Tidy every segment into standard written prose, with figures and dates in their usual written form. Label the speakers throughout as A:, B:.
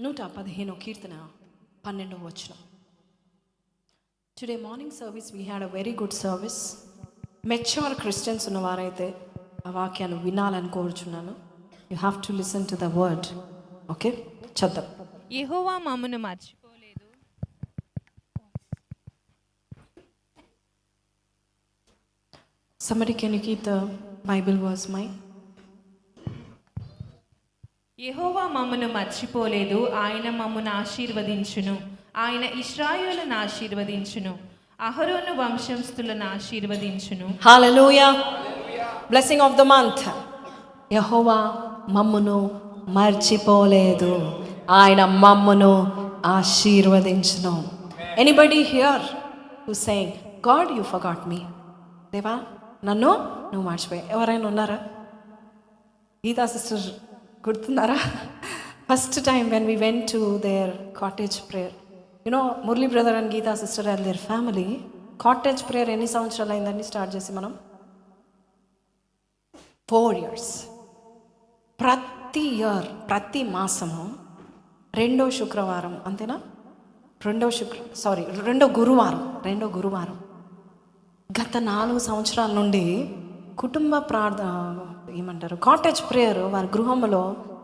A: 115 కీర్తన 12వ వచనం. Today morning service we had a very good service. Mature Christians ఉన్నవారైతే ఆ వాక్యాన్ని వినాలని కోరుచున్నాను. You have to listen to the word. Okay, చదువు.
B: యెహోవా మమ్మను మర్చిపోలేదు.
A: Somebody can you keep the Bible verse mine?
B: యెహోవా మమ్మను మర్చిపోలేదు, ఆయన మమ్మను ఆశీర్వదించును. ఆయన ఇశ్రాయేలును ఆశీర్వదించును, అహరోను వంశస్థులను ఆశీర్వదించును.
A: Hallelujah. Blessing of the month. యెహోవా మమ్మును మర్చిపోలేదు, ఆయన మమ్మును ఆశీర్వదించును. Anybody here who saying God you forgot me? దేవా నన్ను నువ్వు మర్చిపోయావు. ఎవరైనా ఉన్నారా? గీతా సిస్టర్ గుర్తున్నారా? First time when we went to their cottage prayer, you know Murali brother and Geetha sister and their family cottage prayer ఎన్ని సంవత్సరాలు అయిందండి స్టార్ట్ చేసి మనం? 4 years. ప్రతి ఇయర్ ప్రతి మాసము రెండో శుక్రవారం, అంతేనా? రెండో గురువారం గత 4 సంవత్సరాల నుండి కుటుంబ ఏమంటారు కాటేజ్ ప్రేయర్ వారి గృహంలో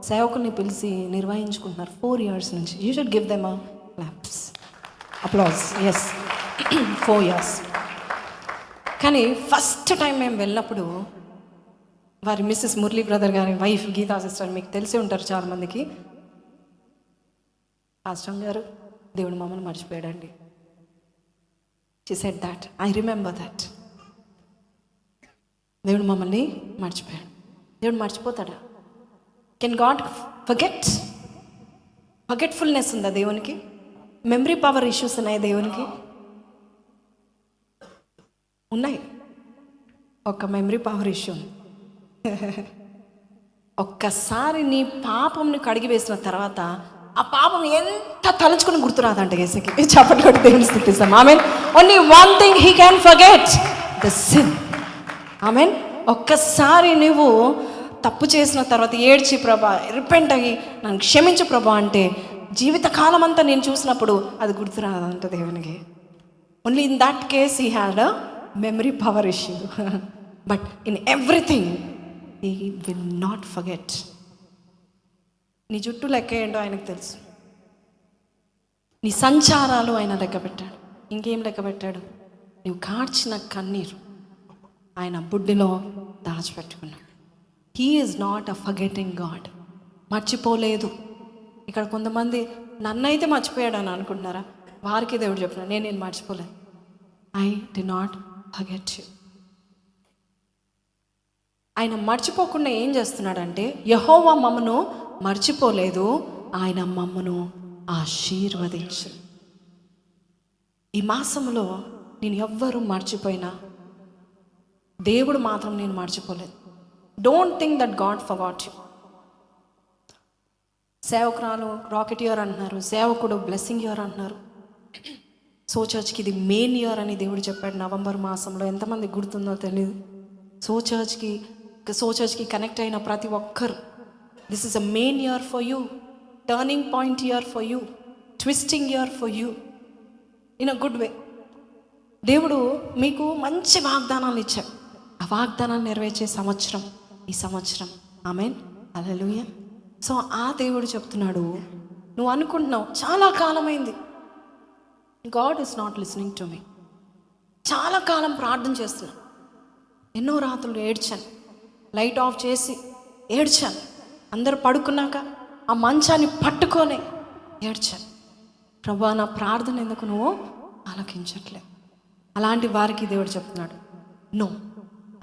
A: సేవకుల్ని పిలిచి నిర్వహించుకుంటున్నారు 4 years నుంచి. You should give them claps, applause. Yes, 4 years. కానీ ఫస్ట్ టైం మేము వెళ్ళినప్పుడు వారి మిస్సెస్ మురళీ బ్రదర్ గారి వైఫ్ గీతా సిస్టర్, మీకు తెలిసి ఉంటారు చాలామందికి, పాస్టర్ గారు దేవుడు మమ్మల్ని మర్చిపోయాడండి. She said that, I remember that. దేవుడు మమ్మల్ని మర్చిపోయాడు. దేవుడు మర్చిపోతాడా? Can God forget? ఫర్గెట్ఫుల్నెస్ ఉందా దేవునికి? మెమరీ పవర్ ఇష్యూస్ ఉన్నాయి దేవునికి? ఉన్నాయి. ఒక మెమరీ పవర్ ఇష్యూ. ఒక్కసారి నీ పాపంని కడిగి వేసిన తర్వాత ఆ పాపం ఎంత తలుచుకుని గుర్తురాదంట యేసుకి. చప్పట్లు కొట్టి దేవుని స్తుతిస్తాం. ఆమేన్. Only one thing he can forget, the sin. ఆమేన్. ఒక్కసారి నువ్వు తప్పు చేసిన తర్వాత ఏడ్చి ప్రభా రిపెంట్ అయ్యి నన్ను క్షమించు ప్రభా అంటే జీవితకాలం అంతా నేను చూసినప్పుడు అది గుర్తురాదంట దేవునికి. Only in that case he had a memory power issue. But in everything he will not forget. నీ జుట్టు లెక్క ఏంటో ఆయనకు తెలుసు. నీ సంచారాలు ఆయన లెక్క పెట్టాడు. ఇంకేం లెక్క పెట్టాడు? నువ్వు కార్చిన కన్నీరు ఆయన బుడ్డిలో దాచిపెట్టుకున్నాడు. He is not a forgetting God. మర్చిపోలేదు. ఇక్కడ కొంతమంది నన్నైతే మర్చిపోయాడు అని అనుకుంటున్నారా? వారికి దేవుడు చెప్తున్నాడు, నేను మర్చిపోలేదు. I did not forget you. ఆయన మర్చిపోకుండా ఏం చేస్తున్నాడంటే, యెహోవా మమ్మను మర్చిపోలేదు, ఆయన మమ్మను ఆశీర్వదించు. ఈ మాసంలో నేను ఎవ్వరూ మర్చిపోయినా దేవుడు మాత్రం నేను మర్చిపోలేదు. Don't think that God forgot you. సేవకురాలు రాకెట్ ఇయర్ అంటున్నారు, సేవకుడు బ్లెస్సింగ్ ఇయర్ అంటున్నారు. సో చర్చ్కి ఇది మెయిన్ ఇయర్ అని దేవుడు చెప్పాడు నవంబర్ మాసంలో. ఎంతమంది గుర్తుందో తెలియదు. సో చర్చ్కి కనెక్ట్ అయిన ప్రతి ఒక్కరు, this is a main year for you, turning point here for you, twisting year for you in a good way. దేవుడు మీకు మంచి వాగ్దానాలు ఇచ్చాడు. ఆ వాగ్దానాలు నెరవేర్చే సంవత్సరం ఈ సంవత్సరం. ఆమేన్. హల్లెలూయా. సో ఆ దేవుడు చెప్తున్నాడు, నువ్వు అనుకుంటున్నావు చాలా కాలమైంది, God is not listening to me. చాలా కాలం ప్రార్థన చేస్తున్నా, ఎన్నో రాత్రులు ఏడ్చాను, లైట్ ఆఫ్ చేసి ఏడ్చాను, అందరు పడుకున్నాక ఆ మంచాన్ని పట్టుకొని ఏడ్చాను. ప్రభువా నా ప్రార్థన ఎందుకు నువ్వు ఆలకించట్లేదు? అలాంటి వారికి దేవుడు చెప్తున్నాడు, no,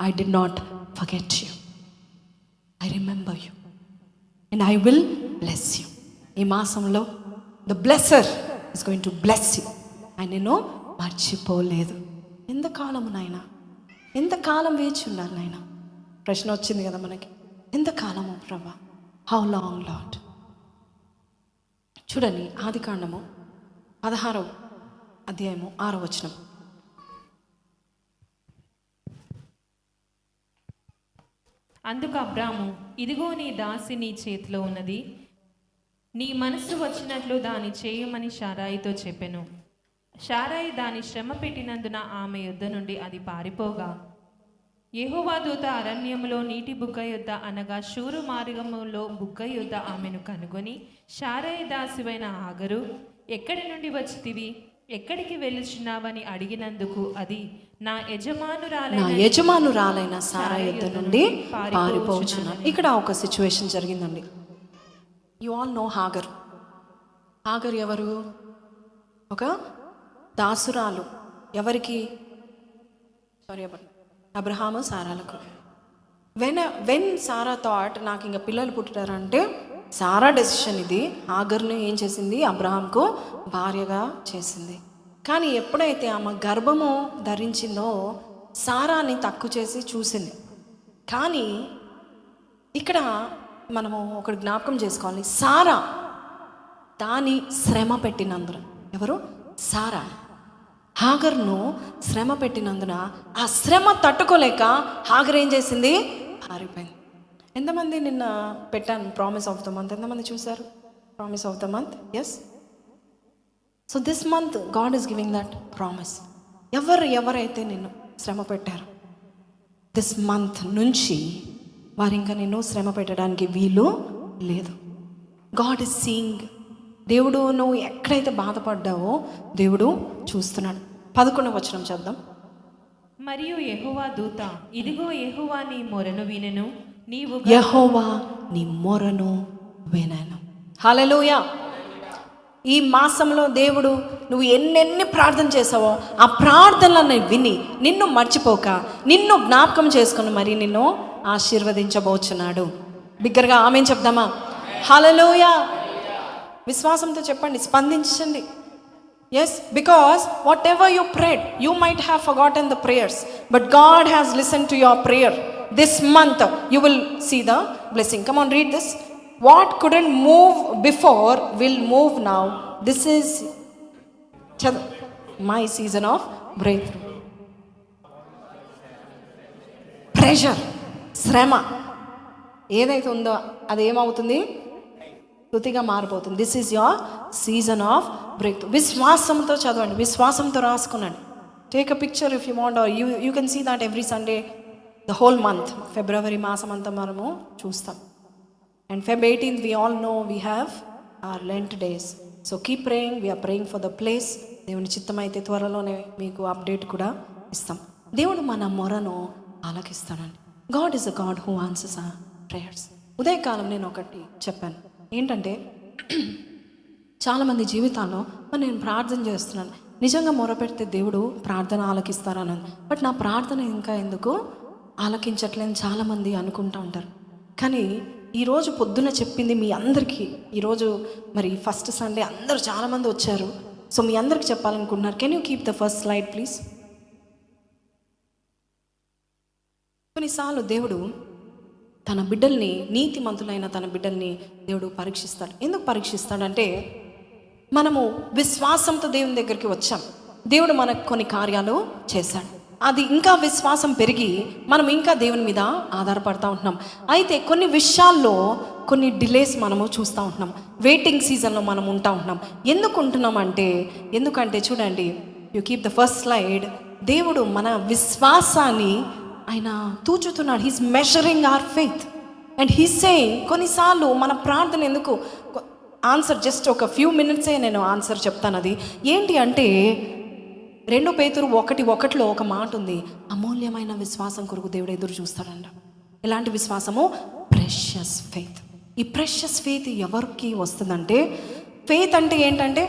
A: I did not forget you. I remember you. And I will bless you. ఈ మాసంలో the blesser is going to bless you. ఆయన నేను మర్చిపోలేదు. ఎంతకాలము నాయన, ఎంతకాలం వేచి ఉన్నారు నాయన? ప్రశ్న వచ్చింది కదా మనకి, ఎంతకాలము ప్రభా? How long lord? చూడండి, ఆదికాండము 16వ అధ్యాయము 6వ వచనం.
B: అందుకు అబ్రాము, ఇదిగో నీ దాసి నీ చేతిలో ఉన్నది, నీ మనసు వచ్చినట్లు దాని చేయమని షారాయితో చెప్పెను. షారాయి దాని శ్రమ పెట్టినందున ఆమె యొద్ద నుండి అది పారిపోగా, యెహోవా దూత అరణ్యములో నీటి బుగ్గ యొద్ద అనగా షూరు మార్గములో బుగ్గ యొద్ద ఆమెను కనుగొని, షారాయి దాసివైన హాగరు, ఎక్కడి నుండి వచ్చితివి, ఎక్కడికి వెళ్ళుచున్నావని అడిగినందుకు అది నా
A: యజమానురాలైన సారా యొద్ద నుండి పారిపోచున్నాను. ఇక్కడ ఒక సిచ్యువేషన్ జరిగిందండి. You all know Hagar. Hagar ఎవరు? ఒక దాసురాలు. ఎవరికి? అబ్రహాము సారాలకు. వెన్ సారా థాట్ నాకు ఇంకా పిల్లలు పుట్టారంటే సారా డెసిషన్ ఇది. హాగర్ను ఏం చేసింది? అబ్రహాంకు భార్యగా చేసింది. కానీ ఎప్పుడైతే ఆమె గర్భము ధరించిందో సారాని తక్కువ చేసి చూసింది. కానీ ఇక్కడ మనము ఒకటి జ్ఞాపకం చేసుకోవాలి. సారా దాని శ్రమ పెట్టినందున, ఎవరు? సారా హాగర్ను శ్రమ పెట్టినందున ఆ శ్రమ తట్టుకోలేక హాగర్ ఏం చేసింది? పారిపోయింది. ఎంతమంది నిన్న పెట్టాను ప్రామిస్ ఆఫ్ ద మంత్? ఎంతమంది చూశారు promise of the month? Yes. So this month God is giving that promise. ఎవరైతే నిన్ను శ్రమ పెట్టారు, దిస్ మంత్ నుంచి వారు ఇంకా నిన్ను శ్రమ పెట్టడానికి వీలు లేదు. God is seeing. దేవుడు నువ్వు ఎక్కడైతే బాధపడ్డావో దేవుడు చూస్తున్నాడు. 11వ వచనం చదువుదాం.
B: మరియు యెహోవా దూత, ఇదిగో యెహోవా నీ మొరను వినెను, నీవు
A: యెహోవా నీ మొరను వినెను. హల్లెలూయా. ఈ మాసంలో దేవుడు నువ్వు ఎన్నెన్ని ప్రార్థన చేసావో ఆ ప్రార్థనలను విని నిన్ను మర్చిపోక నిన్ను జ్ఞాపకం చేసుకుని మరి నిన్ను ఆశీర్వదించబోచున్నాడు. బిగ్గరగా ఆమేన్ చెప్దామా? హల్లెలూయా. విశ్వాసంతో చెప్పండి, స్పందించండి. Yes, because whatever you prayed, you might have forgotten the prayers, but God has listen to your prayer. This month you will see the blessing. Come on, read this. What couldn't move before will move now. This is my season of breakthrough. Pressure, శ్రమ ఏదైతే ఉందో అది ఏమవుతుంది? స్తుతిగా మారిపోతుంది. This is your season of break. విశ్వాసంతో చదవండి, విశ్వాసంతో రాసుకున్నాను. Take a picture if you want, or you can see that every Sunday the whole month. ఫిబ్రవరి మాసం అంతా మనము చూస్తాం. And Feb 18th we all know we have our Lent days. So keep praying. We are praying for the place. దేవుని చిత్తమైతే త్వరలోనే మీకు update కూడా ఇస్తాం. దేవుడు మన మొరను ఆలకిస్తాడండి. God is a God who answers our prayers. ఉదయకాలం నేను ఒకటి చెప్పాను, ఏంటంటే చాలామంది జీవితాల్లో మరి నేను ప్రార్థన చేస్తున్నాను, నిజంగా మొరపెడితే దేవుడు ప్రార్థన ఆలకిస్తారన్నది, బట్ నా ప్రార్థన ఇంకా ఎందుకు ఆలకించట్లేని చాలామంది అనుకుంటూ ఉంటారు. కానీ ఈరోజు పొద్దున చెప్పింది మీ అందరికీ, ఈరోజు మరి ఫస్ట్ సండే అందరూ చాలామంది వచ్చారు. సో మీ అందరికి చెప్పాలనుకుంటున్నారు. Can you keep the first slide please? కొన్నిసార్లు దేవుడు తన బిడ్డల్ని, నీతిమంతులైన తన బిడ్డల్ని దేవుడు పరీక్షిస్తాడు. ఎందుకు పరీక్షిస్తాడంటే మనము విశ్వాసంతో దేవుని దగ్గరికి వచ్చాం, దేవుడు మనకు కొన్ని కార్యాలు చేశాడు, అది ఇంకా విశ్వాసం పెరిగి మనం ఇంకా దేవుని మీద ఆధారపడుతూ ఉంటున్నాం. అయితే కొన్ని విషయాల్లో కొన్ని డిలేస్ మనము చూస్తూ ఉంటున్నాం, వెయిటింగ్ సీజన్లో మనం ఉంటా ఉంటున్నాం. ఎందుకు ఉంటున్నాం అంటే, ఎందుకంటే చూడండి, you keep the first slide. దేవుడు మన విశ్వాసాన్ని ఆయన తూచుతున్నాడు. He's measuring our faith and he's saying, కొన్నిసార్లు మన ప్రార్థన ఎందుకు ఆన్సర్ జస్ట్ ఒక ఫ్యూ మినిట్సే నేను ఆన్సర్ చెప్తాను. అది ఏంటి అంటే 2 పేతురు 1:1 ఒక మాట ఉంది, అమూల్యమైన విశ్వాసం కొరకు దేవుడు ఎదురు చూస్తాడంట. ఎలాంటి విశ్వాసము? Precious faith. ఈ ప్రెషియస్ ఫెయిత్ ఎవరికి వస్తుందంటే, ఫెయిత్ అంటే ఏంటంటే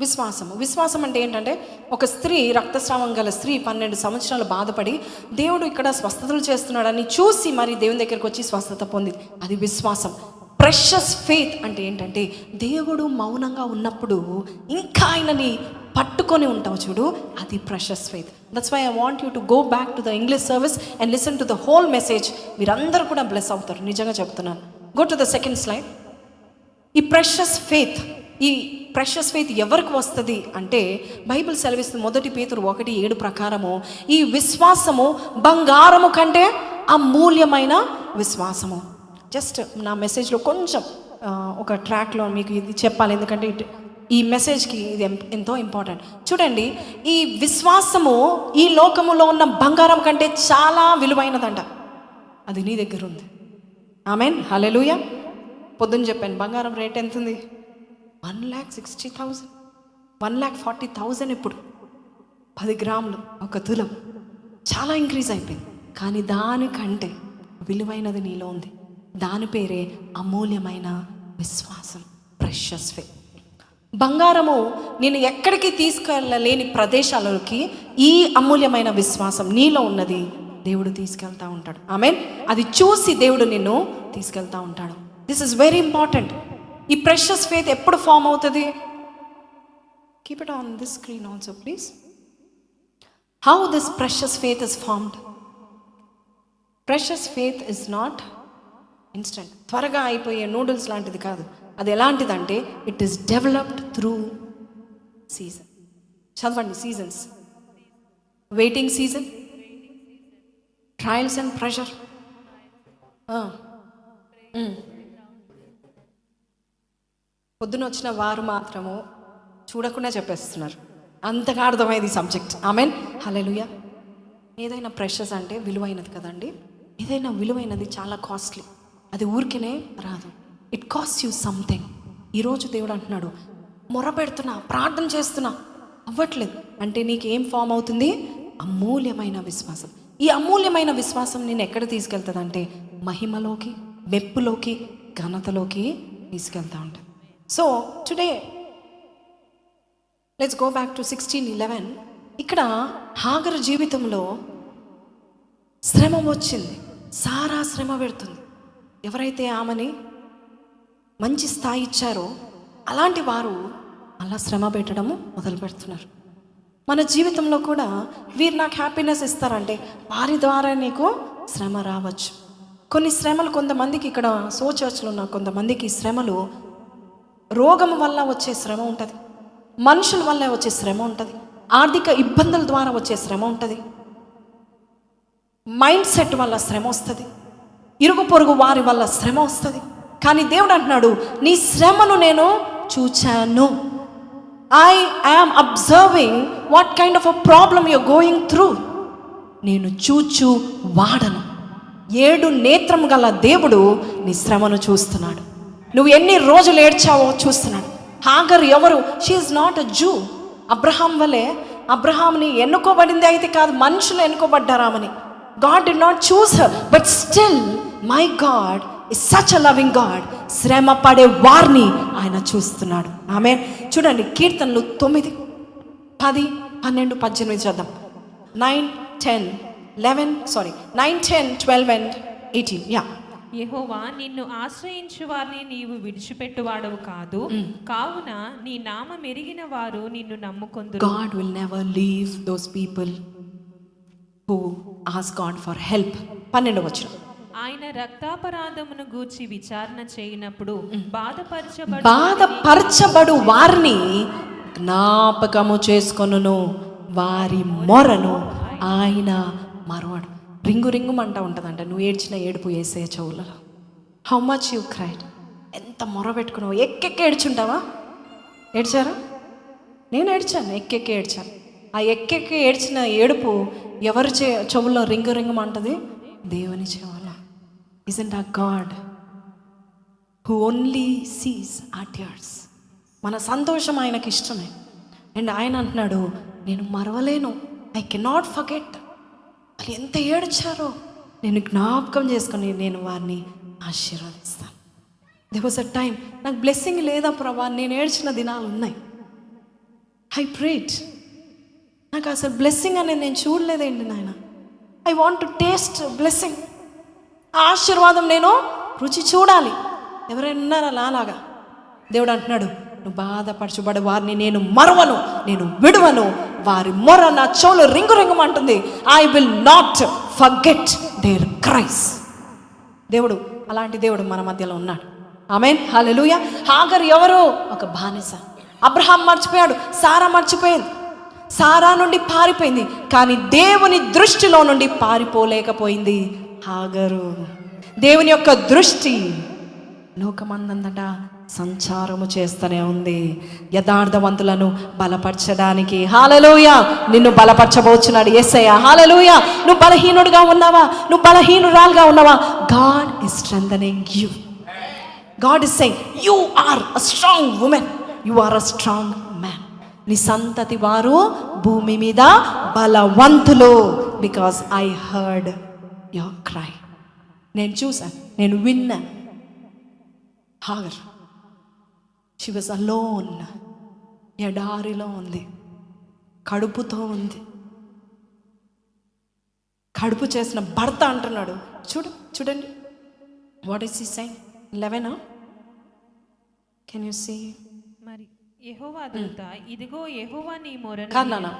A: విశ్వాసము. విశ్వాసం అంటే ఏంటంటే, ఒక స్త్రీ, రక్తస్రావం గల స్త్రీ 12 సంవత్సరాలు బాధపడి దేవుడు ఇక్కడ స్వస్థతలు చేస్తున్నాడని చూసి మరి దేవుని దగ్గరికి వచ్చి స్వస్థత పొందింది, అది విశ్వాసం. ప్రెషియస్ ఫెయిత్ అంటే ఏంటంటే, దేవుడు మౌనంగా ఉన్నప్పుడు ఇంకా ఆయనని పట్టుకొని ఉంటావు చూడు, అది precious faith. That's why I want you to go back to the English service and listen to the whole message. మీరందరూ కూడా బ్లెస్ అవుతారు, నిజంగా చెప్తున్నాను. Go to the second slide. ఈ ప్రెషియస్ ఫెయిత్ ఎవరికి వస్తుంది అంటే, బైబిల్ సెలవిస్తుంది 1 పేతురు 1:7 ప్రకారము, ఈ విశ్వాసము బంగారము కంటే అమూల్యమైన విశ్వాసము. జస్ట్ నా మెసేజ్లో కొంచెం ఒక ట్రాక్లో మీకు ఇది చెప్పాలి, ఎందుకంటే ఈ మెసేజ్కి ఇది ఎంతో ఇంపార్టెంట్. చూడండి, ఈ విశ్వాసము ఈ లోకములో ఉన్న బంగారం కంటే చాలా విలువైనదంట. అది నీ దగ్గర ఉంది. ఆమెన్, హల్లెలూయా. పొద్దున్న చెప్పాను, బంగారం రేట్ ఎంత ఉంది? 1,60,000, 1,40,000. ఇప్పుడు 10 గ్రాములు, 1 తులం, చాలా ఇంక్రీజ్ అయిపోయింది. కానీ దానికంటే విలువైనది నీలో ఉంది. దాని పేరే అమూల్యమైన విశ్వాసం, ప్రెషస్ ఫెయిత్. బంగారము నేను ఎక్కడికి తీసుకెళ్ళలేని ప్రదేశాలకి ఈ అమూల్యమైన విశ్వాసం నీలో ఉన్నది దేవుడు తీసుకెళ్తా ఉంటాడు. ఆమెన్. అది చూసి దేవుడు నిన్ను తీసుకెళ్తా ఉంటాడు. This is very important. ఈ ప్రెషస్ ఫెయిత్ ఎప్పుడు ఫామ్ అవుతుంది? Keep it on this screen also please. How this precious faith is formed. Precious faith is not instant, త్వరగా అయిపోయే నూడిల్స్ లాంటిది కాదు. అది ఎలాంటిదంటే it is developed through season. చదవండి, seasons. Waiting season, trials and pressure. పొద్దున వచ్చిన వారు మాత్రము చూడకుండా చెప్పేస్తున్నారు, అంతగా అర్థమైంది సబ్జెక్ట్. ఆమెన్, హల్లెలూయా. ఏదైనా ప్రెషర్స్ అంటే విలువైనది కదండి. ఏదైనా విలువైనది చాలా కాస్ట్లీ. అది ఊరికేనే రాదు. It cost you something. ఈరోజు దేవుడు అంటున్నాడు, మొరపెడుతున్నా, ప్రార్థన చేస్తున్నా, అవ్వట్లేదు అంటే నీకు ఏం ఫామ్ అవుతుంది? అమూల్యమైన విశ్వాసం. ఈ అమూల్యమైన విశ్వాసం నేను ఎక్కడ తీసుకెళ్తుంది అంటే మహిమలోకి, మెప్పులోకి, ఘనతలోకి తీసుకెళ్తా ఉంటుంది. So today let's go back to 16:11. ఇక్కడ హాగరు జీవితంలో శ్రమ వచ్చింది. సారా శ్రమ పెడుతుంది. ఎవరైతే ఆమెని మంచి స్థాయి ఇచ్చారో అలాంటి వారు అలా శ్రమ పెట్టడము మొదలు పెడుతున్నారు. మన జీవితంలో కూడా వీరు నాకు హ్యాపీనెస్ ఇస్తారంటే వారి ద్వారా నీకు శ్రమ రావచ్చు. కొన్ని శ్రమలు కొంతమందికి, ఇక్కడ సో చర్చ్లో ఉన్న కొంతమందికి శ్రమలు రోగం వల్ల వచ్చే శ్రమ ఉంటుంది, మనుషుల వల్ల వచ్చే శ్రమ ఉంటుంది, ఆర్థిక ఇబ్బందుల ద్వారా వచ్చే శ్రమ ఉంటుంది, మైండ్ సెట్ వల్ల శ్రమ వస్తుంది, ఇరుగు పొరుగు వారి వల్ల శ్రమ వస్తుంది. కానీ దేవుడు అంటున్నాడు, నీ శ్రమను నేను చూచాను. I am observing what kind of a problem you are going through. నేను చూచు వాడను. 7 నేత్రం గల దేవుడు నీ శ్రమను చూస్తున్నాడు. నువ్వు ఎన్ని రోజులు ఏడ్చావో చూస్తున్నాడు. హాగర్ ఎవరు? She is not a Jew. Abraham వలె, అబ్రహాంని ఎన్నుకోబడింది అయితే కాదు, మనుషులు ఎన్నుకోబడ్డారామని. God did not choose her, but still my God is such a loving God. శ్రమ పడే వారిని ఆయన చూస్తున్నాడు. ఆమేన్. చూడండి, కీర్తనలు 9, 10, 12, 18 చదుదాం. 9, 10, 12 and 18.
B: యెహోవా, నిన్ను ఆశ్రయించు వారిని నీవు విడిచిపెట్టువాడవు కాదు, కావున నీ నామం ఎరిగిన వారు నిన్ను నమ్ముకొందురు.
A: God will never leave those people who ask God for help. 12వ వచనం.
B: ఆయన రక్తాపరాధమును గూర్చి విచారణ చేయనప్పుడు
A: బాధపరచబడు వారిని జ్ఞాపకము చేసుకొనును, వారి మొరను ఆయన మరవడు. రింగు రింగుమంట ఉంటుందంట నువ్వు ఏడ్చిన ఏడుపు యేసయ్య చెవులలో. How much you cried. ఎంత మొర పెట్టుకున్నావు. ఎక్కెక్కి ఏడ్చుంటావా? ఏడ్చారా? నేను ఏడ్చాను, ఎక్కెక్కి ఏడ్చాను. ఆ ఎక్కెక్కి ఏడ్చిన ఏడుపు ఎవరి చెవుల్లో రింగు రింగుమంటది? దేవుని చెవులో. Isn't our God who only sees our tears? మన సంతోషం ఆయనకి ఇష్టమే. అండ్ ఆయన అంటున్నాడు, నేను మరవలేను. I cannot forget. వాళ్ళు ఎంత ఏడ్చారో నేను జ్ఞాపకం చేసుకొని నేను వారిని ఆశీర్వదిస్తాను. దే వాజ్ అ టైం, నాకు బ్లెస్సింగ్ లేదా ప్రభా, నేను ఏడ్చిన దినాలు ఉన్నాయి. I prayed. నాకు అసలు బ్లెస్సింగ్ అనేది నేను చూడలేదేంటి నాయన. I want to taste blessing. ఆశీర్వాదం నేను రుచి చూడాలి. ఎవరైనా ఉన్నారా అలాగా? దేవుడు అంటున్నాడు, నువ్వు బాధపరచబడే వారిని నేను మరవను, నేను విడువను. వారి మొర నా చెవులు రింగు రింగుమంటుంది. I will not forget their cries. దేవుడు, అలాంటి దేవుడు మన మధ్యలో ఉన్నాడు. ఆమేన్, హల్లెలూయా. హాగర్ ఎవరు? ఒక బానిస. అబ్రహాం మర్చిపోయాడు, సారా మర్చిపోయింది. సారా నుండి పారిపోయింది, కానీ దేవుని దృష్టిలో నుండి పారిపోలేకపోయింది హాగరు. దేవుని యొక్క దృష్టి లోకమందంతటా సంచారము చేస్తూనే ఉంది, యథార్థవంతులను బలపరచడానికి. హల్లెలూయా. నిన్ను బలపరచబోచున్నాడు యేసయ్య. హల్లెలూయా. నువ్వు బలహీనుడిగా ఉన్నావా, నువ్వు బలహీనురాలుగా ఉన్నావా, God is strengthening you. God is saying you are a strong woman, you are a strong man. నీ సంతతి వారు భూమి మీద బలవంతులు. Because I heard your cry. నేను చూశాను, నేను విన్నా. Hagar, she was alone. ఎడారిలో ఉంది, కడుపుతో ఉంది. కడుపు చేసిన భర్త అంటున్నాడు. చూడండి what is he saying? 11. Can you see?
B: మరి యెహోవా దూత, ఇదిగో యెహోవా నీ మొరను
A: కాదు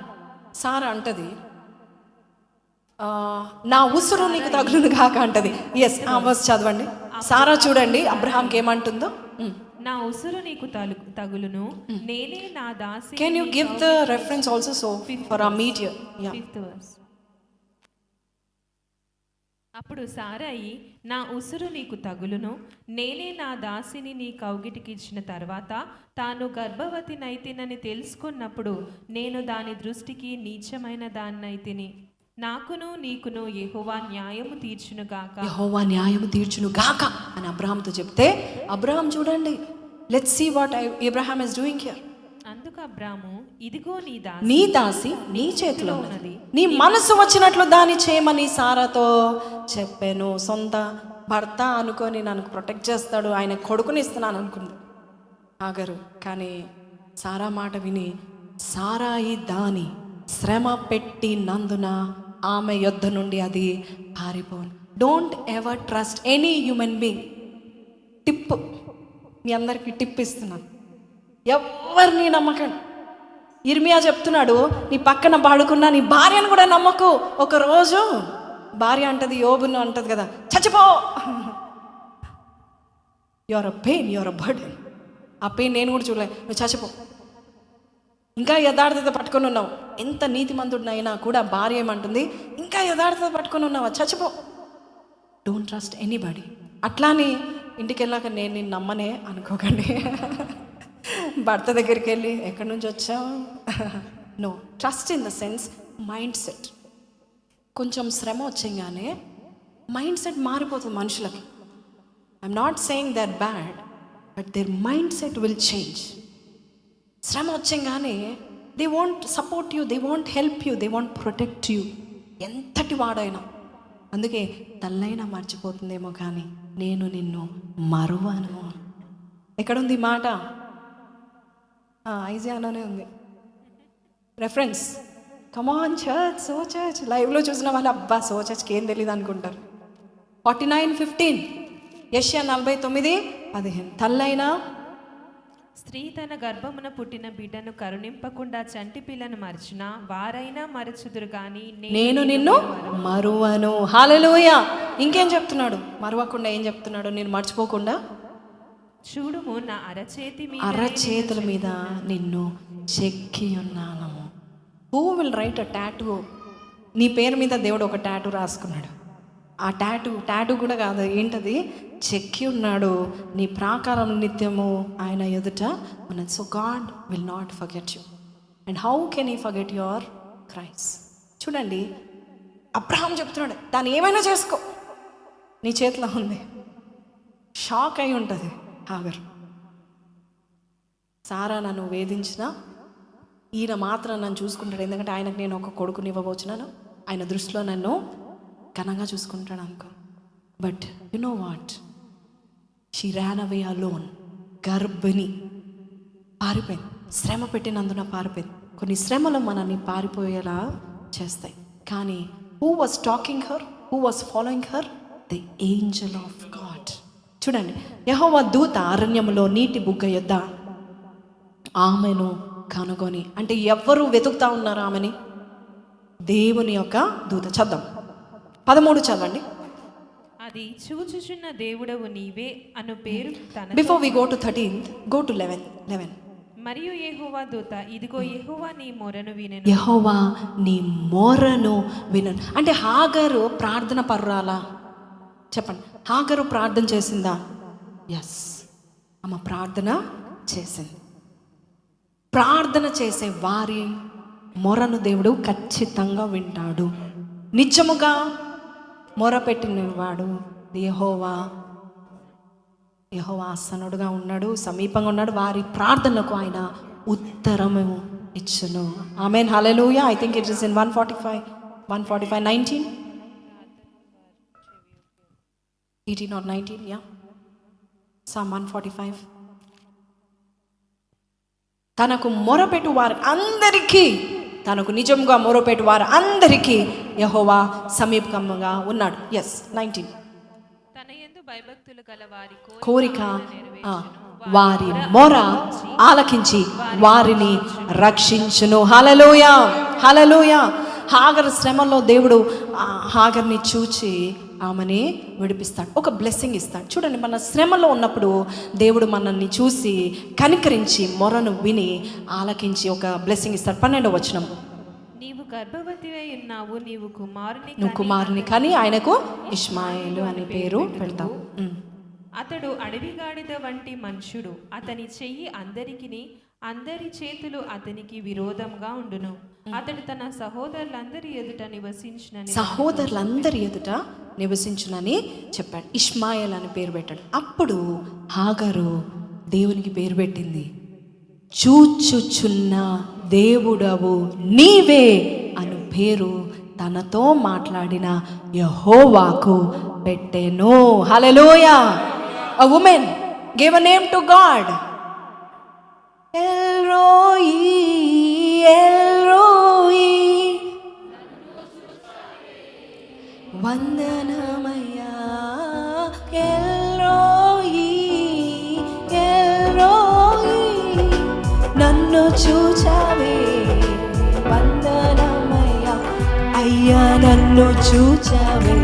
A: సారా అంటది, నా ఉసురు నీకు తగులును కాక అంటది. ఎస్, ఆ వర్స్ చదవండి. సారా చూడండి అబ్రహాంకి ఏమంటుందో.
B: నా ఉసురు నీకు తగులును, నేనే నా దాసి.
A: Can you give the reference also so for our media? Yeah.
B: 5th verse. అప్పుడు సారాయి, నా ఉసురు నీకు తగులును, నేనే నా దాసిని నీ కౌగిటికి ఇచ్చిన తర్వాత తాను గర్భవతి నైతినని తెలుసుకున్నప్పుడు నేను దాని దృష్టికి నీచమైన దాన్నైతిని. నాకును నీకును యెహోవా న్యాయము తీర్చును గాక.
A: యెహోవా న్యాయము తీర్చును గాక అని అబ్రహాంతో చెప్తే, అబ్రహాం చూడండి, let's see what Abraham is doing here.
B: అందుకు అబ్రాము, ఇదిగో
A: నీ దాసి నీ చేతిలో ఉన్నది, నీ మనసు వచ్చినట్లు దాన్ని చేయమని సారాతో చెప్పాను. సొంత భర్త అనుకొని నన్ను ప్రొటెక్ట్ చేస్తాడు, ఆయన కొడుకుని ఇస్తున్నాను అనుకుంది ఆగరు. కానీ సారా మాట విని సారాయి దాని శ్రమ పెట్టినందున ఆమె యొద్ద నుండి అది పారిపోను. Don't ever trust any human being. Tip, మీ అందరికీ టిప్ ఇస్తున్నాను, ఎవరిని నమ్మకండి. ఇర్మియా చెప్తున్నాడు, నీ పక్కన పడుకున్న నీ భార్యను కూడా నమ్మకు. ఒకరోజు భార్య అంటది, యోబును అంటది కదా, చచ్చిపో, your a pain, your a burden. ఆ పెయిన్ నేను కూడా చూడలే, నువ్వు చచ్చిపో. ఇంకా యథార్థత పట్టుకొని ఉన్నావు. ఎంత నీతిమంతుడినైనా కూడా భార్య ఏమంటుంది, ఇంకా యథార్థత పట్టుకొని ఉన్నావా, చచ్చిపో. Don't trust anybody. అట్లాని ఇంటికి వెళ్ళాక నేను నిన్ను నమ్మనే అనుకోకండి. భర్త దగ్గరికి వెళ్ళి ఎక్కడి నుంచి వచ్చావు, no. Trust in the sense mindset. కొంచెం శ్రమ వచ్చేగానే మైండ్ సెట్ మారిపోతుంది మనుషులకి. I'm not saying that bad, but their mindset will change. శ్రమ వచ్చేగానే they want support you, they want help you, they want protect you, ఎంతటి వాడైనా. అందుకే తల్లైనా మర్చిపోతుందేమో కానీ నేను నిన్ను మరువను. ఎక్కడుంది ఈ మాట? ఐజియాలోనే ఉంది రెఫరెన్స్. కమాన్ చర్చ్, సో చర్చ్. లైవ్లో చూసిన వాళ్ళు అబ్బా సో చర్చ్కి ఏం తెలియదు అనుకుంటారు. 49:15, యెషయా 49:15. తల్లైనా
B: స్త్రీ తన గర్భమున పుట్టిన బిడ్డను కరుణింపకుండా చంటి పిల్లను మరచిన వారైనా మరచుదురు గాని
A: నేను నిన్ను మరువను. హల్లెలూయా. ఇంకేం చెప్తున్నాడు? మరువకుండా ఏం చెప్తున్నాడు? నేను మర్చిపోకుండా
B: చూడుము, నా
A: అరచేతుల మీద నిన్ను చెక్కి ఉన్నాను. Who will write a tattoo? నీ పేరు మీద దేవుడు ఒక టాటూ రాసుకున్నాడు. ఆ టాటూ కూడా కాదు, ఏంటది? చెక్కి ఉన్నాడు. నీ ప్రాకారం నిత్యము ఆయన ఎదుట ఉన్నది. So God will not forget you. And how can he forget your cries? చూడండి, అబ్రహాం చెప్తున్నాడు, దాన్ని ఏమైనా చేసుకో, నీ చేతిలో ఉంది. షాక్ అయి ఉంటుంది హాగర్. సారా నన్ను వేధించిన ఈయన మాత్రం నన్ను చూసుకుంటాడు, ఎందుకంటే ఆయనకు నేను ఒక కొడుకుని ఇవ్వబోచున్నాను, ఆయన దృష్టిలో నన్ను ఘనంగా చూసుకుంటాడు అనుకో. But you know what, she Ryan away alone. గర్భిణి పారిపోయింది, శ్రమ పెట్టినందున పారిపోయింది. కొన్ని శ్రమలు మనల్ని పారిపోయేలా చేస్తాయి. కానీ who was talking her, who was following her? The Angel of God. చూడండి, యెహోవా దూత అరణ్యములో నీటి బుగ్గ యొద్ద ఆమెను కనుగొని. అంటే ఎవ్వరు వెతుకుతా ఉన్నారు ఆమెని? దేవుని యొక్క దూత. చద్దాం 13 చదవండి.
B: అది చూచుచున్న దేవుడవు నీవే అను పేరు తన.
A: Before we go to 13th, go to 11.
B: మరియు యెహోవా దూత, ఇదిగో యెహోవా నీ మొరను వినెను.
A: యెహోవా నీ మొరను వినను. అంటే హాగరు ప్రార్థన పర్రాలా? చెప్పండి, హాగరు ప్రార్థన చేసిందా? ఎస్, ఆమె ప్రార్థన చేసింది. ప్రార్థన చేసే వారి మొరను దేవుడు ఖచ్చితంగా వింటాడు. నిజముగా మొరపెట్టినవాడు యెహోవా ఆసనుడుగా ఉన్నాడు, సమీపంగా ఉన్నాడు. వారి ప్రార్థనకు ఆయన ఉత్తరము ఇచ్చును. ఆమేన్, హల్లెలూయా. I think it is in 145 19 18 or 19, yeah. Psalm 145. తనకు మొరపెట్టు వారు అందరికీ, తనకు నిజంగా మొరపెట్టు వారు అందరికీ యెహోవా సమీపంగా ఉన్నాడు. ఎస్, 19.
B: తన యందు భయభక్తులు గల వారి
A: కోరిక వారి మొర ఆలకించి వారిని రక్షించును. హల్లెలూయా, హల్లెలూయా. హాగరు శ్రమలో దేవుడు హాగర్ని చూచి ఆమెని విడిపిస్తాడు, ఒక బ్లెస్సింగ్ ఇస్తాడు. చూడండి, మన శ్రమలో ఉన్నప్పుడు దేవుడు మనల్ని చూసి కనికరించి మొరను విని ఆలకించి ఒక బ్లెస్సింగ్ ఇస్తాడు. 12వ వచనం,
B: నీవు గర్భవతివై ఉన్నావు, నువ్వు కుమారుని
A: కానీ ఆయనకు ఇష్మాయేలు అనే పేరు పెడతావు.
B: అతడు అడవి గాడిద వంటి మనుషుడు, అతని చెయ్యి అందరి చేతులు అతనికి విరోధంగా ఉండును. అతడు తన సహోదరులందరి ఎదుట నివసించునని చెప్పాడు. ఇష్మాయేల్ అని పేరు పెట్టాడు. అప్పుడు హాగరు దేవునికి పేరు పెట్టింది, చూచుచున్న దేవుడవు నీవే అను పేరు తనతో మాట్లాడిన యెహోవాకు పెట్టెను. హల్లెలూయా. A woman gave a name to God. El Roi, El Roi. వందనమయ్యా El Roi, El Roi. నన్ను చూచావే వందనమయ్యా, అయ్యా నన్ను చూచావే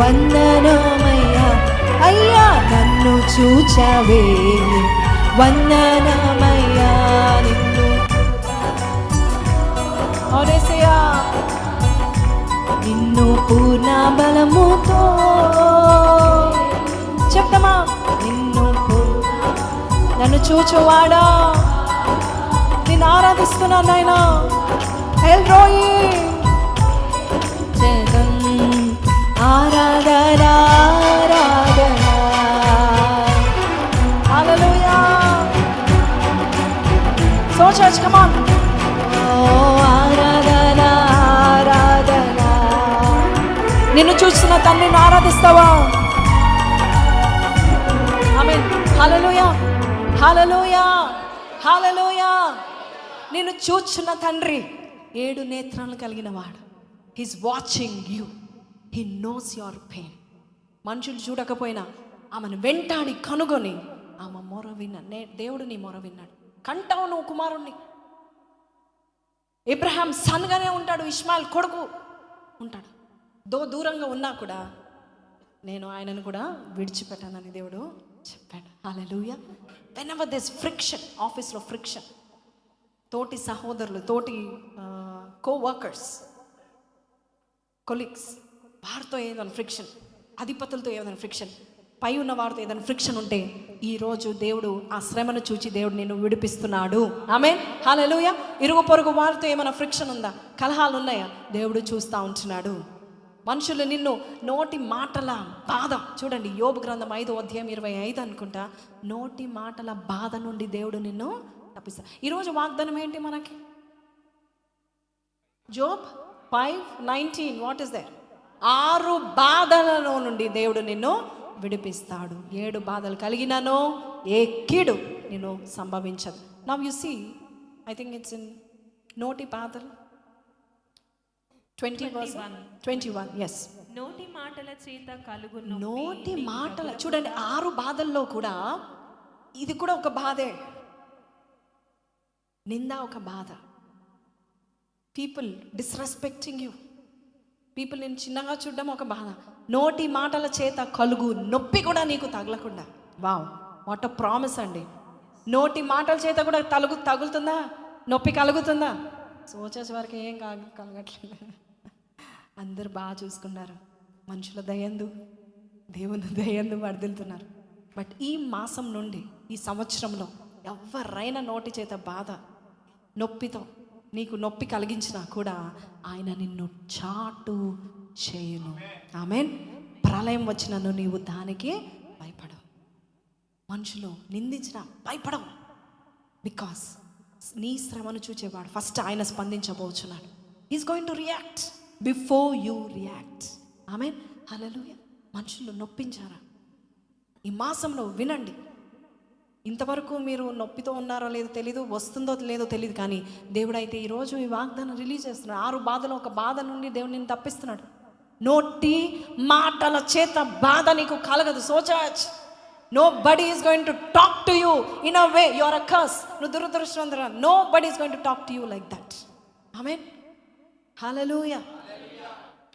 B: వందనమయ్యా, అయ్యా నన్ను చూచావే వందనమయ్యా. నిన్ను పూర్ణ బలముతో చెప్తామా, నన్ను చూచువాడా, నిన్ను ఆరాధిస్తున్నా నాయనా. ఎల్ రోయి ఆరాధనా ఆరాధనా. హల్లెలూయా. So church, come on. ఆరాధనా ఆరాధనా. నిన్ను చూస్తున్న తండ్రిని ఆరాధిస్తావా? ఆమేన్, హల్లెలూయా, హల్లెలూయా, హల్లెలూయా. నిన్ను చూస్తున్న తండ్రి 7 నేత్రాలు కలిగిన వాడు. He's watching you. He knows your pain. మనుషులు చూడకపోయినా ఆమెను వెంటాడి కనుగొని ఆమె మొర విన్నా. దేవుడు నీ మొర విన్నాడు. కంటావు నువ్వు కుమారుణ్ణి. అబ్రహాం సన్గానే ఉంటాడు, ఇష్మాయిల్ కొడుకు ఉంటాడు. దూరంగా ఉన్నా కూడా నేను ఆయనను కూడా విడిచిపెట్టానని దేవుడు చెప్పాడు. హల్లెలూయా. వెనెవర్ దిస్ ఫ్రిక్షన్, ఆఫీస్లో ఫ్రిక్షన్, తోటి సహోదరులు, తోటి కోవర్కర్స్, కొలీగ్స్, వారితో ఏదైనా ఫ్రిక్షన్, అధిపతులతో ఏదైనా ఫ్రిక్షన్, పై ఉన్న వారితో ఏదైనా ఫ్రిక్షన్ ఉంటే ఈరోజు దేవుడు ఆ శ్రమను చూచి దేవుడు నిన్ను విడిపిస్తున్నాడు. ఆమేన్, హల్లెలూయా. ఇరుగు పొరుగు వారితో ఏమైనా ఫ్రిక్షన్ ఉందా, కలహాలు ఉన్నాయా, దేవుడు చూస్తూ ఉంటున్నాడు. మనుషులు నిన్ను నోటి మాటల బాధ, చూడండి యోబు గ్రంథం 5వ అధ్యాయం 25 అనుకుంటా, నోటి మాటల బాధ నుండి దేవుడు నిన్ను తప్పిస్తాడు. ఈరోజు వాగ్దానం ఏంటి మనకి? Job 5:19, what is there? 6 బాధలలో నుండి దేవుడు నిన్ను విడిపిస్తాడు. 7 బాధలు కలిగినను ఏ కీడు నిన్ను సంభవించదు. Now you see, I think it's in నోటి బాధలు 21. ఎస్, నోటి మాటల చేత కలుగు
A: నోటి మాటల. చూడండి 6 బాధల్లో కూడా ఇది కూడా ఒక బాధే. నింద ఒక బాధ, పీపుల్ డిస్రెస్పెక్టింగ్ యూ, పీపుల్ నేను చిన్నగా చూడడం ఒక బాధ. నోటి మాటల చేత కలుగు నొప్పి కూడా నీకు తగలకుండా. వావ్, వాట్ అ ప్రామిస్ అండి. నోటి మాటల చేత కూడా తగులుతుందా, నొప్పి కలుగుతుందా? సోచేసే వరకు ఏం కలగట్లేదు. అందరు బాగా చూసుకున్నారు. మనుషుల దయందు దేవుని దయందు వర్ధిల్లుతున్నారు. బట్ ఈ మాసం నుండి ఈ సంవత్సరంలో ఎవరైనా నోటి చేత బాధ నొప్పితో నీకు నొప్పి కలిగించినా కూడా ఆయన నిన్ను చాటు చేయును. ఆమేన్. ప్రళయం వచ్చినను నీవు దానికి భయపడవు. మనుషులు నిందించినా భయపడవు. బికాస్ నీ శ్రమను చూచేవాడు ఫస్ట్ ఆయన స్పందించబోచున్నాడు. Is going to react before you react. ఆమేన్. హల్లెలూయా. మనుషులు నొప్పించారా? ఈ మాసంలో వినండి. ఇంతవరకు మీరు నొప్పితో ఉన్నారో లేదో తెలీదు, వస్తుందో లేదో తెలియదు, కానీ దేవుడైతే ఈరోజు ఈ వాగ్దానం రిలీజ్ చేస్తున్నాడు. 6 బాధలో ఒక బాధ నుండి దేవుడు నిన్ను తప్పిస్తున్నాడు. నోటి మాటల చేత బాధ నీకు కలగదు. So church, nobody is going to talk to you in a way you are a curse. నువ్వు దురదృష్టవంతురా. Nobody is going to talk to you like that. Amen. Hallelujah.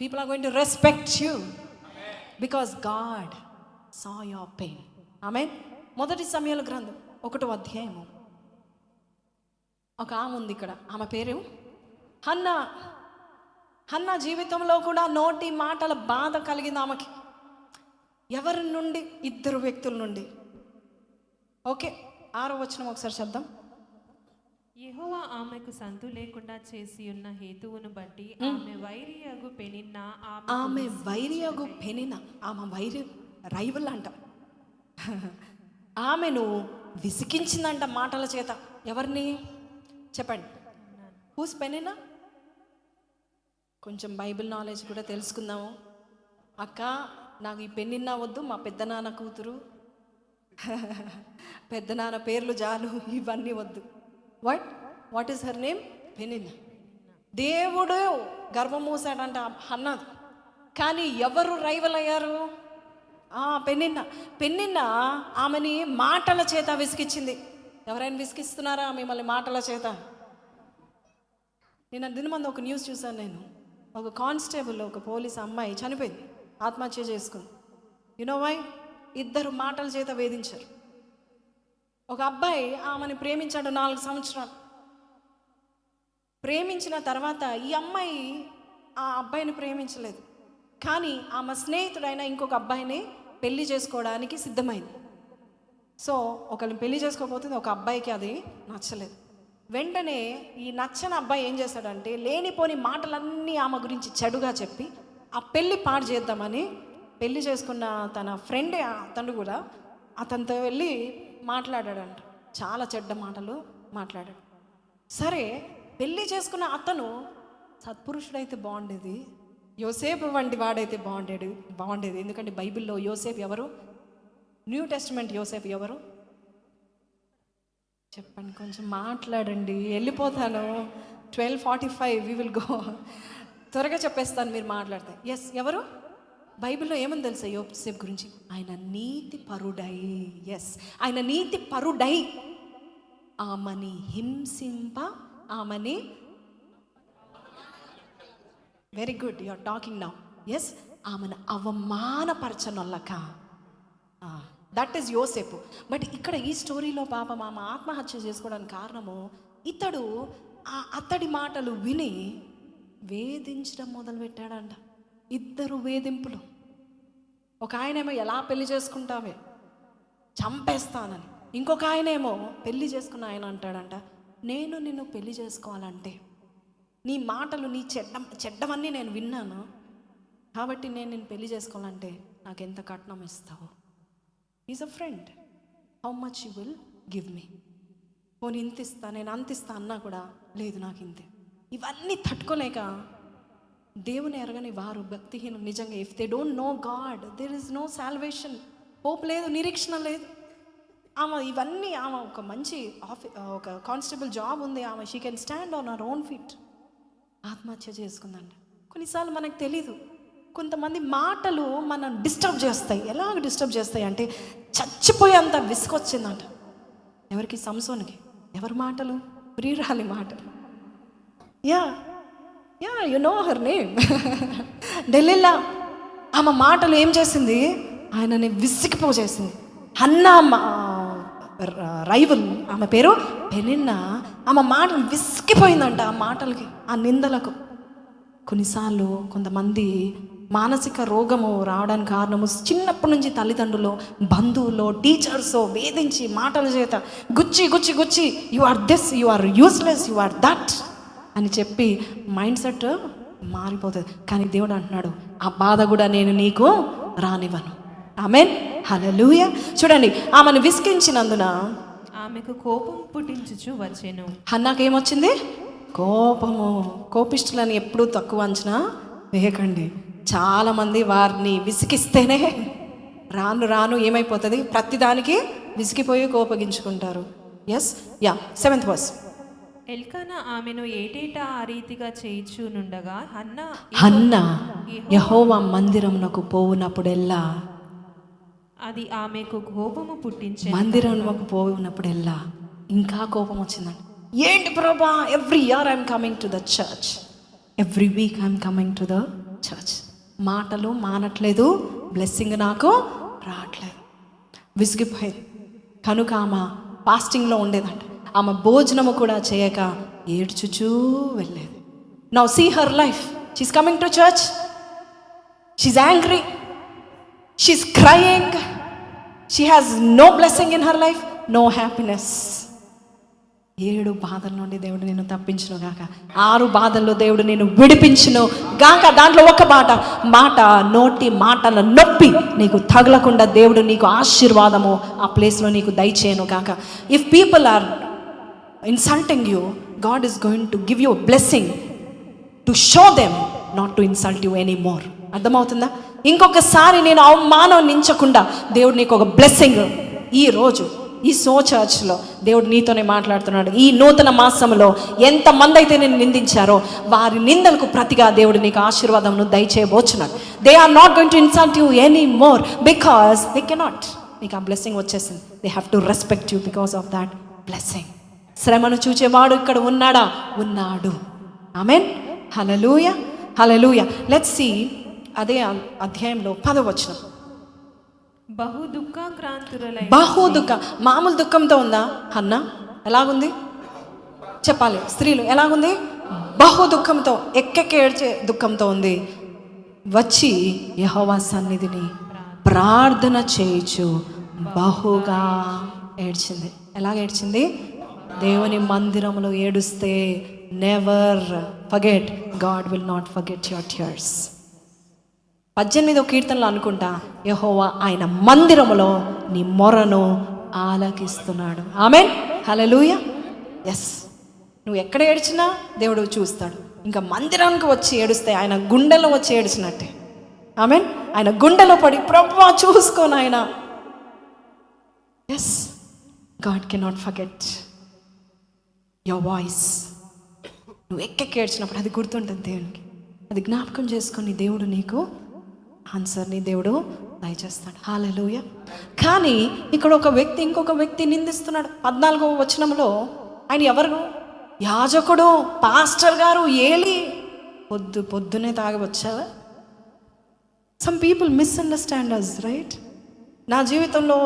A: People are going to respect you because God saw your pain. Amen. మొదటి సమయాల గ్రంథం 1వ అధ్యాయము. ఒక ఆమె ఉంది ఇక్కడ. ఆమె పేరు హన్నా. హన్నా జీవితంలో కూడా నోటి మాటల బాధ కలిగింది ఆమెకి. ఎవరి నుండి? 2 వ్యక్తుల నుండి. ఓకే, 6వ వచనం ఒకసారి శబ్దం.
B: యెహోవా ఆమెకు సంతు లేకుండా చేసి ఉన్న హేతువును బట్టి ఆమె వైరియగు పెనిన్న
A: ఆమె వైరియగు పెనిన ఆమె రైవల్ అంట. ఆమెను విసికించిందంట మాటల చేత. ఎవరిని చెప్పండి? హూస్ పెనినా? కొంచెం బైబిల్ నాలెడ్జ్ కూడా తెలుసుకుందాము. అక్క, నాకు ఈ పెన్నిన్నా వద్దు, మా పెద్దనాన్న కూతురు, పెద్దనాన్న పేర్లు జాలు, ఇవన్నీ వద్దు. What is her name? Peninnah. దేవుడు గర్భం మూసాడంట హన్నా. కానీ ఎవరు రైవల్ అయ్యారు? పెన్నిన్న ఆమెని మాటల చేత విసికిచ్చింది. ఎవరైనా విసికిస్తున్నారా మిమ్మల్ని మాటల చేత? నేను దినమంది ఒక న్యూస్ చూసాను. నేను ఒక కానిస్టేబుల్, ఒక పోలీస్ అమ్మాయి చనిపోయింది, ఆత్మహత్య చేసుకుంది. You know why? 2 మాటల చేత వేధించారు. ఒక అబ్బాయి ఆమెని ప్రేమించాడు 4 సంవత్సరాలు. ప్రేమించిన తర్వాత ఈ అమ్మాయి ఆ అబ్బాయిని ప్రేమించలేదు, కానీ ఆమె స్నేహితుడైన ఇంకొక అబ్బాయిని పెళ్లి చేసుకోవడానికి సిద్ధమైంది. సో ఒకరిని పెళ్లి చేసుకోకపోతుంది, ఒక అబ్బాయికి అది నచ్చలేదు. వెంటనే ఈ నచ్చని అబ్బాయి ఏం చేశాడంటే లేనిపోని మాటలన్నీ ఆమె గురించి చెడుగా చెప్పి ఆ పెళ్ళి పాడు చేద్దామని పెళ్లి చేసుకున్న తన ఫ్రెండే అతను కూడా అతనితో వెళ్ళి మాట్లాడాడంట. చాలా చెడ్డ మాటలు మాట్లాడాడు. సరే, పెళ్ళి చేసుకున్న అతను సత్పురుషుడైతే బాగుండేది, యోసేపు వంటి వాడైతే బాగుండేది. ఎందుకంటే బైబిల్లో యోసేపు ఎవరు? న్యూ టెస్టిమెంట్ యోసేపు ఎవరు? చెప్పండి, కొంచెం మాట్లాడండి. వెళ్ళిపోతాను. 12:45 వి విల్ గో. త్వరగా చెప్పేస్తాను మీరు మాట్లాడితే. ఎస్, ఎవరు? బైబిల్లో ఏమని తెలుసా యోసేపు గురించి? ఆయన నీతి పరుడై. ఎస్, ఆయన నీతి పరుడై ఆమెని హింసింప, ఆమెని very good, you are talking now. Yes, ఆమెను అవమానపరచనొల్లక. దట్ ఈస్ యోసేపు. బట్ ఇక్కడ ఈ స్టోరీలో పాపం ఆమె ఆత్మహత్య చేసుకోవడానికి కారణము ఇతడు అతడి మాటలు విని వేధించడం మొదలుపెట్టాడంట. 2 వేధింపులు. ఒక ఆయనేమో ఎలా పెళ్లి చేసుకుంటావే, చంపేస్తానని. ఇంకొక ఆయనేమో పెళ్లి చేసుకున్న ఆయన అంటాడంట, నేను నిన్ను పెళ్లి చేసుకోవాలంటే నీ మాటలు, నీ చెడ్డవన్నీ నేను విన్నాను, కాబట్టి నేను నిన్ను పెళ్లి చేసుకోవాలంటే నాకు ఎంత కట్నం ఇస్తావు? Is a friend. How much you will give me? పోనీ ఇంత ఇస్తా, నేను అంత ఇస్తా అన్నా కూడా లేదు, నాకు ఇంతే. ఇవన్నీ తట్టుకోలేక దేవుని ఎరగని వారు భక్తిహీనం. నిజంగా if they don't know God, there is no salvation. Hope లేదు, నిరీక్షణ లేదు. ఆమె ఇవన్నీ, ఆమె ఒక మంచి ఒక కానిస్టేబుల్ జాబ్ ఉంది, ఆమె she can stand on our own feet. ఆత్మహత్య చేసుకుందంట. కొన్నిసార్లు మనకు తెలీదు, కొంతమంది మాటలు మనం డిస్టర్బ్ చేస్తాయి. ఎలాగ డిస్టర్బ్ చేస్తాయి అంటే చచ్చిపోయేంత విసుకొచ్చిందంట. ఎవరికి? సంసోన్కి. ఎవరి మాటలు? ప్రియురాలి మాటలు. Yeah you know her name, Delilah. ఆమె మాటలు ఏం చేసింది? ఆయనని విసిగిపోచేసింది. హన్నా రైవల్, ఆమె పేరు పెనిన్నా. ఆమె మాటలు విసిగిపోయిందంట, ఆ మాటలకి, ఆ నిందలకు. కొన్నిసార్లు కొంతమంది మానసిక రోగము రావడానికి కారణము చిన్నప్పటి నుంచి తల్లిదండ్రులు, బంధువులు, టీచర్స్ వేధించి మాటల చేత గుచ్చి గుచ్చి గుచ్చి you are this, you are useless, you are that అని చెప్పి మైండ్ సెట్ మారిపోతుంది. కానీ దేవుడు అంటున్నాడు, ఆ బాధ కూడా నేను నీకు రానివ్వను. ఆమేన్, హల్లెలూయా. చూడండి, ఆమెను విసిగించినందున
B: ఆమెకు కోపం పుట్టించుచు వచ్చెను.
A: హన్నాకేమొచ్చింది? కోపము. కోపిష్ఠులని ఎప్పుడూ తక్కువ అంచనా వేయకండి. చాలామంది వారిని విసిగిస్తేనే రాను రాను ఏమైపోతుంది, ప్రతిదానికి విసిగిపోయి కోపగించుకుంటారు. Yes, yeah, 7th verse.
B: Elkanah ఆమెను ఏటేటా ఆ రీతిగా చేయిచునుండగా
A: హన్నా యెహోవా మందిరమునకు పోవునప్పుడెల్లా,
B: అది ఆమెకు కోపము పుట్టించెను.
A: మందిరమునకు పోవునప్పుడెల్లా ఇంకా కోపం వచ్చిందండి. ఏంటి ప్రభా, every year I'm coming to the church, every week I'm coming to the church, మాటలు మానట్లేదు, బ్లెస్సింగ్ నాకు రావట్లేదు. విసిగిపోయింది. కనుక ఆమె ఫాస్టింగ్లో ఉండేదంట. ఆమె భోజనము కూడా చేయక ఏడ్చుచూ వెళ్ళేది. Now see her life, she's coming to church, she's angry, she's crying, she has no blessing in her life, no happiness. 7 బాధల నుండి దేవుడు నేను తప్పించును గాక, 6 బాధల్లో దేవుడు నేను విడిపించును గాక. దాంట్లో ఒక మాట నోటి మాటల నొప్పి నీకు తగలకుండా దేవుడు నీకు ఆశీర్వాదము ఆ ప్లేస్లో నీకు దయచేయను గాక. If people are insulting you, God is going to give you blessing to show them not to insult you any more. అర్థమవుతుందా? ఇంకొకసారి నేను అవమానించకుండా దేవుడు నీకు ఒక బ్లెస్సింగ్ ఈ రోజు ఈ చర్చ్లో దేవుడు నీతోనే మాట్లాడుతున్నాడు. ఈ నూతన మాసంలో ఎంతమంది అయితే నేను నిందించారో వారి నిందలకు ప్రతిగా దేవుడు నీకు ఆశీర్వాదంను దయచేయబోచున్నాడు. They are not going to insult you any more because they cannot. నీకు ఆ బ్లెస్సింగ్ వచ్చేసింది. They have to respect you because of that blessing. శ్రమను చూచేవాడు ఇక్కడ ఉన్నాడా? ఉన్నాడు. ఆమేన్, హల్లెలూయా, హల్లెలూయా. లెట్స్ సీ అదే అధ్యాయంలో 10వ వచనం.
B: బహు
A: దుఃఖ, మామూలు దుఃఖంతో ఉందా హన్నా? ఎలాగుంది చెప్పాలి. స్త్రీలు ఎలాగుంది? బహు దుఃఖంతో, ఎక్కెక్కి ఏడ్చే దుఃఖంతో ఉంది. వచ్చి యెహోవా సన్నిధిని ప్రార్థన చేయుచు బహుగా ఏడ్చింది. ఎలాగ ఏడ్చింది? దేవుని మందిరంలో ఏడుస్తే never forget, God will not forget your tears. 18వ కీర్తనలో అనుకుంటా, యెహోవా ఆయన మందిరములో నీ మొరను ఆలకిస్తున్నాడు. ఆమేన్, హల్లెలూయా. ఎస్, నువ్వు ఎక్కడ ఏడ్చినా దేవుడు చూస్తాడు. ఇంకా మందిరానికి వచ్చి ఏడుస్తే ఆయన గుండెలో వచ్చి ఏడ్చినట్టే. ఆమేన్, ఆయన గుండెలో పడి ప్రభువా చూసుకోను ఆయన. Yes, God cannot forget your voice. నువ్వు ఎక్కెక్కి ఏడ్చినప్పుడు అది గుర్తుంటుంది దేవునికి. అది జ్ఞాపకం చేసుకొని దేవుడు నీకు ఆన్సర్ని దేవుడు దయచేస్తాడు. హల్లెలూయా. కానీ ఇక్కడ ఒక వ్యక్తి ఇంకొక వ్యక్తి నిందిస్తున్నాడు. 14వ వచనంలో ఆయన ఎవరు? యాజకుడు, పాస్టర్ గారు, ఏలి. పొద్దునే తాగి వచ్చావా? సమ్ పీపుల్ మిస్అండర్స్టాండ్ అస్, రైట్? నా జీవితంలో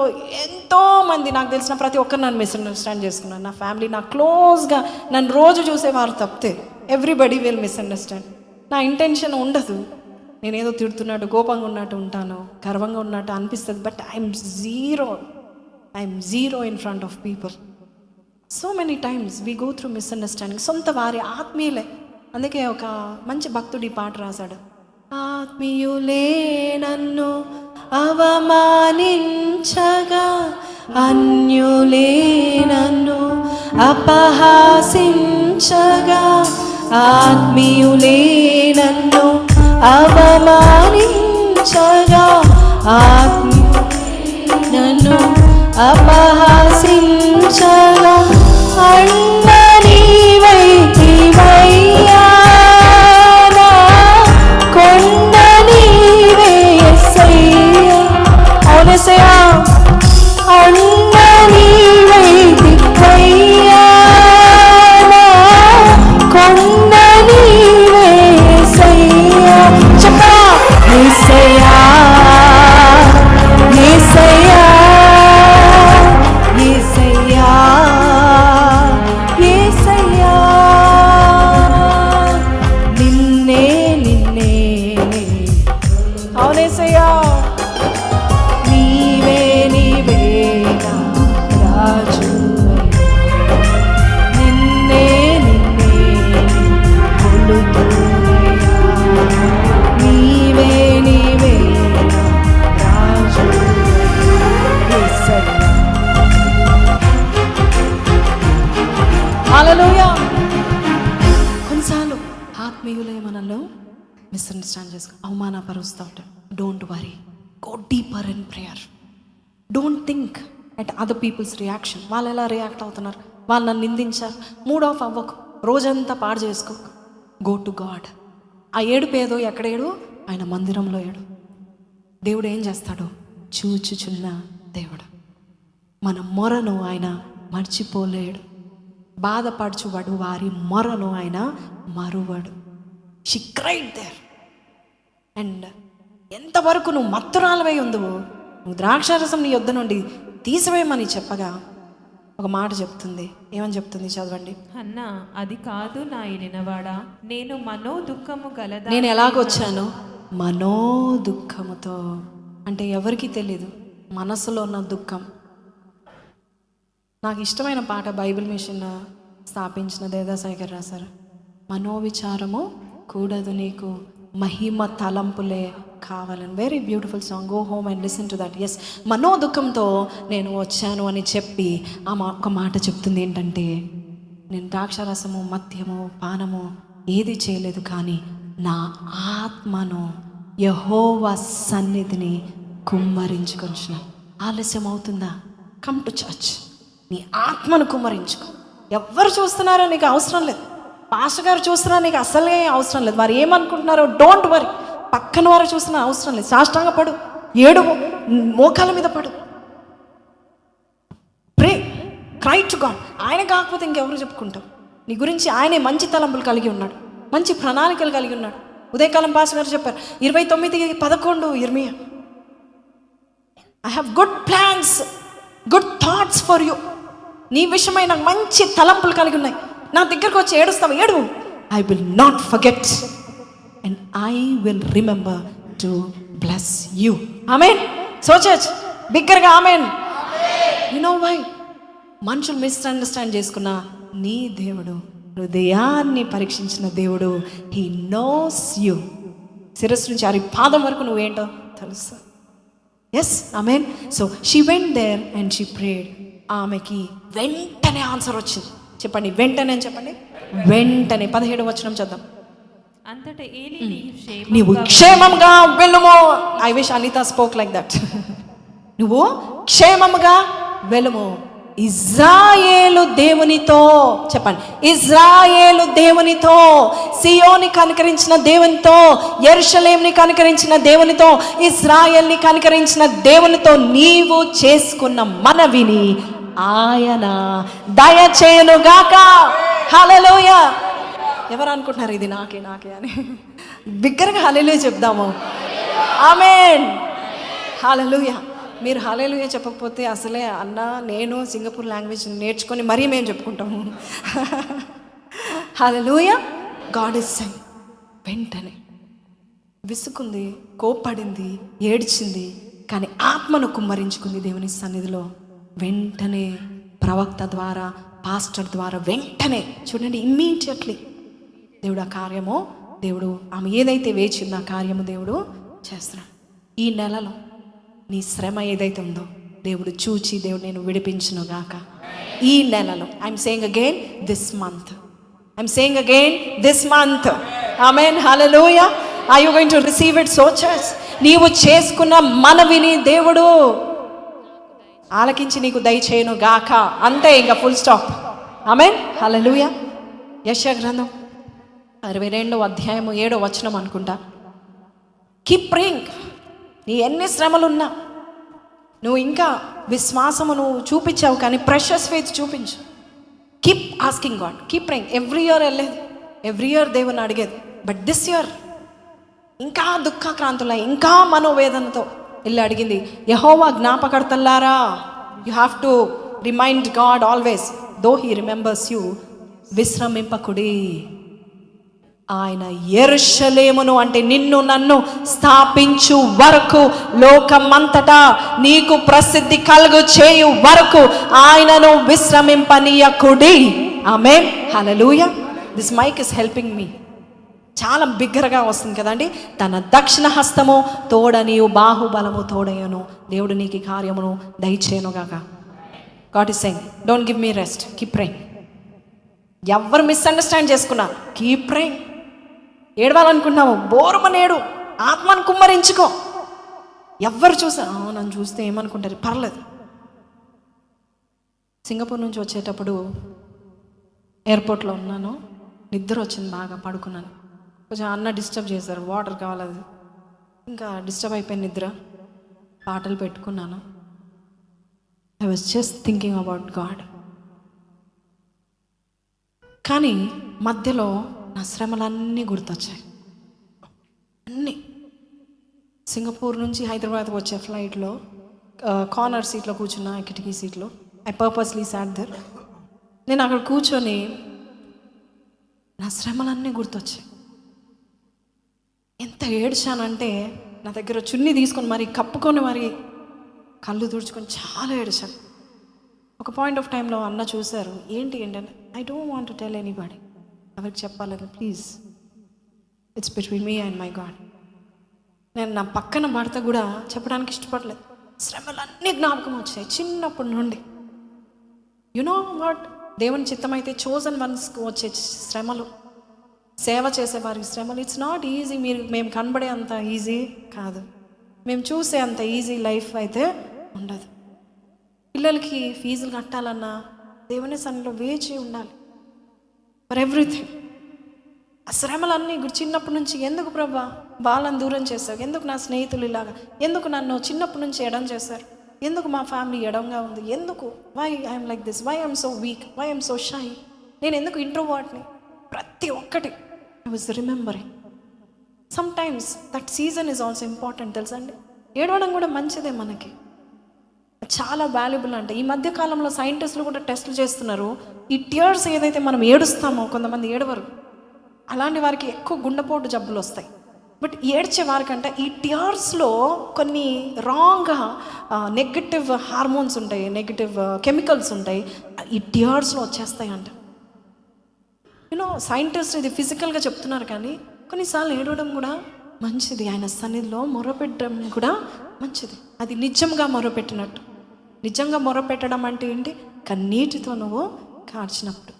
A: ఎంతోమంది, నాకు తెలిసిన ప్రతి ఒక్కరు నన్ను మిస్అండర్స్టాండ్ చేసుకున్నాను. నా ఫ్యామిలీ, నా క్లోజ్గా నన్ను రోజు చూసేవారు తప్పితే ఎవ్రీబడి విల్ మిస్అండర్స్టాండ్. నా ఇంటెన్షన్ ఉండదు, నేనేదో తిడుతున్నట్టు, కోపంగా ఉన్నట్టు ఉంటాను, గర్వంగా ఉన్నట్టు అనిపిస్తుంది. But I'm zero in front of people. So many times we go through misunderstanding. సొంత వారి ఆత్మీయులే. అందుకే ఒక మంచి భక్తుడు ఈ పాట రాశాడు. ఆత్మీయులే నన్ను అవమానించగా, అన్యులే నన్ను అపహాసించగా, ఆత్మీయులే నన్ను అవమానించగా, నన్ను అపహాసించగా, అన్న నీవైతివయ్యా, కొండ నీవే యేసయ్యా. అవునేసయ్యా, అన్న నీవైతివయ్యా, కొండ నీవే యేసయ్యా. చెప్పా, యేసయ్యా, యేసయ్యా, యేసయ్యా, హల్లెలూయా. కొన్నిసార్లు ఆత్మీయులే మనల్ని మిస్అండర్స్టాండ్ చేసుకో అవమానపరుస్తూ ఉంటారు. Don't worry, go deeper in prayer. Don't think at other people's reaction. వాళ్ళు ఎలా రియాక్ట్ అవుతున్నారు, వాళ్ళు నన్ను నిందించారు, మూడ్ ఆఫ్ అవ్వకు, రోజంతా పాడు చేసుకో. Go to God. ఆ ఏడుపు ఏదో ఎక్కడ ఏడు, ఆయన మందిరంలో ఏడు. దేవుడు ఏం చేస్తాడు, చూచుచున్న దేవుడు. మన మొరను ఆయన మర్చిపోలేడు. బాధపరచువాడు వారి మొరను ఆయన మరువడు. She cried there. అండ్ ఎంతవరకు నువ్వు మత్తురాలవై ఉందువు, నువ్వు ద్రాక్షారసం నీ యొద్ద నుండి తీసివేయమని చెప్పగా ఒక మాట చెప్తుంది. ఏమని చెప్తుంది, చదవండి.
B: అన్నా, అది కాదు నా ఎనినవాడా, నేను మనో దుఃఖము గలదా.
A: నేను ఎలాగొచ్చాను, మనో దుఃఖముతో. అంటే ఎవరికి తెలీదు మనసులో ఉన్న దుఃఖం. నాకు ఇష్టమైన పాట బైబిల్ మిషన్ స్థాపించిన దేదాసాయి గారు రాశారు. మనోవిచారము కూడదు నీకు, మహిమ తలంపులే కావాలని. Very beautiful song. Go home and listen to that. Yes, మనో దుఃఖంతో నేను వచ్చాను అని చెప్పి ఒక మాట చెప్తుంది ఏంటంటే, నేను ద్రాక్షరసము మద్యము పానము ఏది చేయలేదు, కానీ నా ఆత్మను యెహోవా సన్నిధిని కుమ్మరించుకొంచిన. ఆలస్యం అవుతుందా, కమ్ టు చర్చ్. నీ ఆత్మను కుమ్మరించుకో. ఎవరు చూస్తున్నారో నీకు అవసరం లేదు, పాస్టర్ గారు చూస్తున్నారో నీకు అసలే అవసరం లేదు, వారు ఏమనుకుంటున్నారో డోంట్ వరీ. పక్కన వారు చూస్తున్నా అవసరం లేదు. సాష్టాంగ పడు, ఏడు, మోకాల మీద పడు, ప్రే, క్రై టు గాడ్. ఆయన కాకపోతే ఇంకెవరు చెప్పుకుంటాం నీ గురించి? ఆయనే మంచి తలంపులు కలిగి ఉన్నాడు, మంచి ప్రణాళికలు కలిగి ఉన్నాడు. ఉదయకాలం పాస్టర్ గారు చెప్పారు 29:11 ఇర్మియా, I have good plans, good thoughts for you. నీ విషయమై నాకు మంచి తలంపులు కలిగి ఉన్నాయి. నా దగ్గరకు వచ్చి ఏడుస్తావు, ఏడు. I will not forget and I will remember to bless you. ఆమేన్. సో చర్చ్ బిగ్గరగా ఆమేన్. You know why? మనుషులు మిస్అండర్స్టాండ్ చేసుకున్న నీ దేవుడు, హృదయాన్ని పరీక్షించిన దేవుడు, హీ నోస్ యూ. శిరస్సు నుంచి అరి పాదం వరకు నువ్వేంటో తెలుసు. Yes, amen. So she went there and she prayed. ఆమెకి వెంటనే ఆన్సర్ వచ్చింది. చెప్పండి, వెంటనే అని చెప్పండి. వెంటనే 17వ వచనం చదుదాం.
B: అంతటా ఏలీ
A: నీవు క్షేమంగా వెళ్ళుము. I wish Anitha spoke like that. నువ్వు క్షేమముగా వెళ్ళుము. ఇజ్రాయేలు దేవునితో, చెప్పండి, ఇజ్రాయేలు దేవునితో, సియోని కనికరించిన దేవునితో, యెరూషలేముని కనికరించిన దేవునితో, ఇజ్రాయేల్ని కనికరించిన దేవునితో నీవు చేసుకున్న మనవిని ఆయన దయచేయునుగాక. హల్లెలూయా. ఎవరు అనుకుంటున్నారు ఇది నాకే అని? బిగ్గరగా హల్లెలూయా చెప్దాము. ఆమేన్. హల్లెలూయా. మీరు హల్లెలూయా చెప్పకపోతే అసలే అన్న నేను సింగపూర్ లాంగ్వేజ్ నేర్చుకొని మరీ మేము చెప్పుకుంటాము. హల్లెలూయా. God is saying. వెంటనే విసుకుంది, కోప్పడింది, ఏడ్చింది, కానీ ఆత్మను కుమ్మరించుకుంది దేవుని సన్నిధిలో. వెంటనే ప్రవక్త ద్వారా, పాస్టర్ ద్వారా వెంటనే చూడండి, ఇమ్మీడియట్లీ దేవుడు ఆ కార్యము, దేవుడు ఆమె ఏదైతే వేచిందో ఆ కార్యము దేవుడు చేస్తున్నాడు. ఈ నెలలో నీ శ్రమ ఏదైతే ఉందో దేవుడు చూచి దేవుడు నేను విడిపించును గాక. ఈ నెలలో I'm saying again this month, I'm saying again this month. Amen. Hallelujah. Are you going to receive it? So church, నీవు చేసుకున్న మనవిని దేవుడు ఆలకించి నీకు దయచేయును గాక. అంతే, ఇంకా ఫుల్ స్టాప్. ఆమేన్. హల్లెలూయా. యెషయా గ్రంథం 62వ అధ్యాయము 7వ వచనం అనుకుంటా. Keep praying. నీ ఎన్ని శ్రమలున్నా నువ్వు ఇంకా విశ్వాసము నువ్వు చూపించావు, కానీ ప్రెషస్ ఫెయిత్ చూపించు. Keep asking God, keep praying. Every year వెళ్ళేది, ఎవ్రీ ఇయర్ దేవుని అడిగేది. బట్ దిస్ ఇయర్ ఇంకా దుఃఖక్రాంతుల, ఇంకా మనోవేదనతో వెళ్ళి అడిగింది, యెహోవా జ్ఞాపకర్తలారా, you have to remind God always, though he remembers you. విశ్రమింపకుడి. ఆయన యెరూషలేమును అంటే నిన్ను నన్ను స్థాపించు వరకు, లోకమంతటా నీకు ప్రసిద్ధి కలుగు చేయు వరకు ఆయనను విశ్రమింపనీయకుడి. ఆమేన్. హల్లెలూయా. This mic is helping me. చాలా బిగ్గరగా వస్తుంది కదండి. తన దక్షిణ హస్తము తోడనియు బాహుబలము తోడయను. దేవుడు నీకు కార్యమును దయచేయనుగాక. God is saying, don't give me rest, keep praying. ఎవరు మిస్అండర్స్టాండ్ చేసుకున్నా కీప్ ప్రేయింగ్. ఏడవాలనుకున్నావు బోరుమనేడు, ఆత్మను కుమ్మరించుకో. ఎవరు చూసా నన్ను చూస్తే ఏమనుకుంటారు, పర్లేదు. సింగపూర్ నుంచి వచ్చేటప్పుడు ఎయిర్పోర్ట్లో ఉన్నాను, నిద్ర వచ్చింది, బాగా పడుకున్నాను. కొంచెం అన్న డిస్టర్బ్ చేశారు, వాటర్ కావాలి, ఇంకా డిస్టర్బ్ అయిపోయింది నిద్ర. పాటలు పెట్టుకున్నాను. I was just thinking about God. కానీ మధ్యలో నా శ్రమలన్నీ గుర్తొచ్చాయి, అన్నీ. సింగపూర్ నుంచి హైదరాబాద్కి వచ్చే ఫ్లైట్లో కార్నర్ సీట్లో కూర్చున్నా, కిటికీ సీట్లో. I purposely sat there. నేను అక్కడ కూర్చొని నా శ్రమలన్నీ గుర్తొచ్చాయి. ఎంత ఏడ్చానంటే నా దగ్గర చున్నీ తీసుకొని మరి కప్పుకొని మరి కళ్ళు తుడుచుకొని చాలా ఏడ్చాను. ఒక పాయింట్ ఆఫ్ టైంలో అన్న చూశారు, ఏంటంటే I don't want to tell anybody, ఎవరికి చెప్పాలని, please it's between me and my God. నేను నా పక్కన భర్త కూడా చెప్పడానికి ఇష్టపడలేదు. శ్రమలన్నీ జ్ఞాపకం వచ్చాయి చిన్నప్పటి నుండి. యునో వాట్, దేవుని చిత్తమైతే చోజన్ వన్స్కి వచ్చే శ్రమలు, సేవ చేసే వారికి శ్రమలు, ఇట్స్ నాట్ ఈజీ. మేము కనబడే అంత ఈజీ కాదు, మేము చూసే అంత ఈజీ లైఫ్ అయితే ఉండదు. పిల్లలకి ఫీజులు కట్టాలన్నా దేవుని సన్నిధిలో వేచి ఉండాలి ఫర్ ఎవ్రీథింగ్. ఆ శ్రమలన్నీ చిన్నప్పటి నుంచి, ఎందుకు ప్రభా వాళ్ళని దూరం చేశావు, ఎందుకు నా స్నేహితులు ఇలాగా, ఎందుకు నన్ను చిన్నప్పటి నుంచి ఎడం చేశారు, ఎందుకు మా ఫ్యామిలీ ఎడంగా ఉంది, ఎందుకు, why I'm like this, why I'm so weak, why I'm so shy, నేను ఎందుకు ఇంట్రోవర్ట్ని, ప్రతి ఒక్కటి I was remembering. Sometimes that season is also important, తెలుసండి. ఏడవడం కూడా మంచిదే, మనకి చాలా వాల్యుబుల్. అంటే ఈ మధ్య కాలంలో సైంటిస్టులు కూడా టెస్టులు చేస్తున్నారు. ఈ టియర్స్ ఏదైతే మనం ఏడుస్తామో, కొంతమంది ఏడవరు, అలాంటి వారికి ఎక్కువ గుండెపోటు జబ్బులు వస్తాయి. బట్ ఏడ్చే వారికంటే ఈ టియర్స్లో కొన్ని రాంగ్ నెగటివ్ హార్మోన్స్ ఉంటాయి, నెగటివ్ కెమికల్స్ ఉంటాయి, ఈ టియర్స్లో వచ్చేస్తాయి అంట. యూనో సైంటిస్ట్ ఇది ఫిజికల్గా చెప్తున్నారు, కానీ కొన్నిసార్లు ఏడవడం కూడా మంచిది. ఆయన సన్నిధిలో మొరపెట్టడం కూడా మంచిది. అది నిజంగా మొరపెట్టినట్టు. నిజంగా మొరపెట్టడం అంటే ఏంటి, కన్నీటితో నువ్వు కార్చినప్పుడు.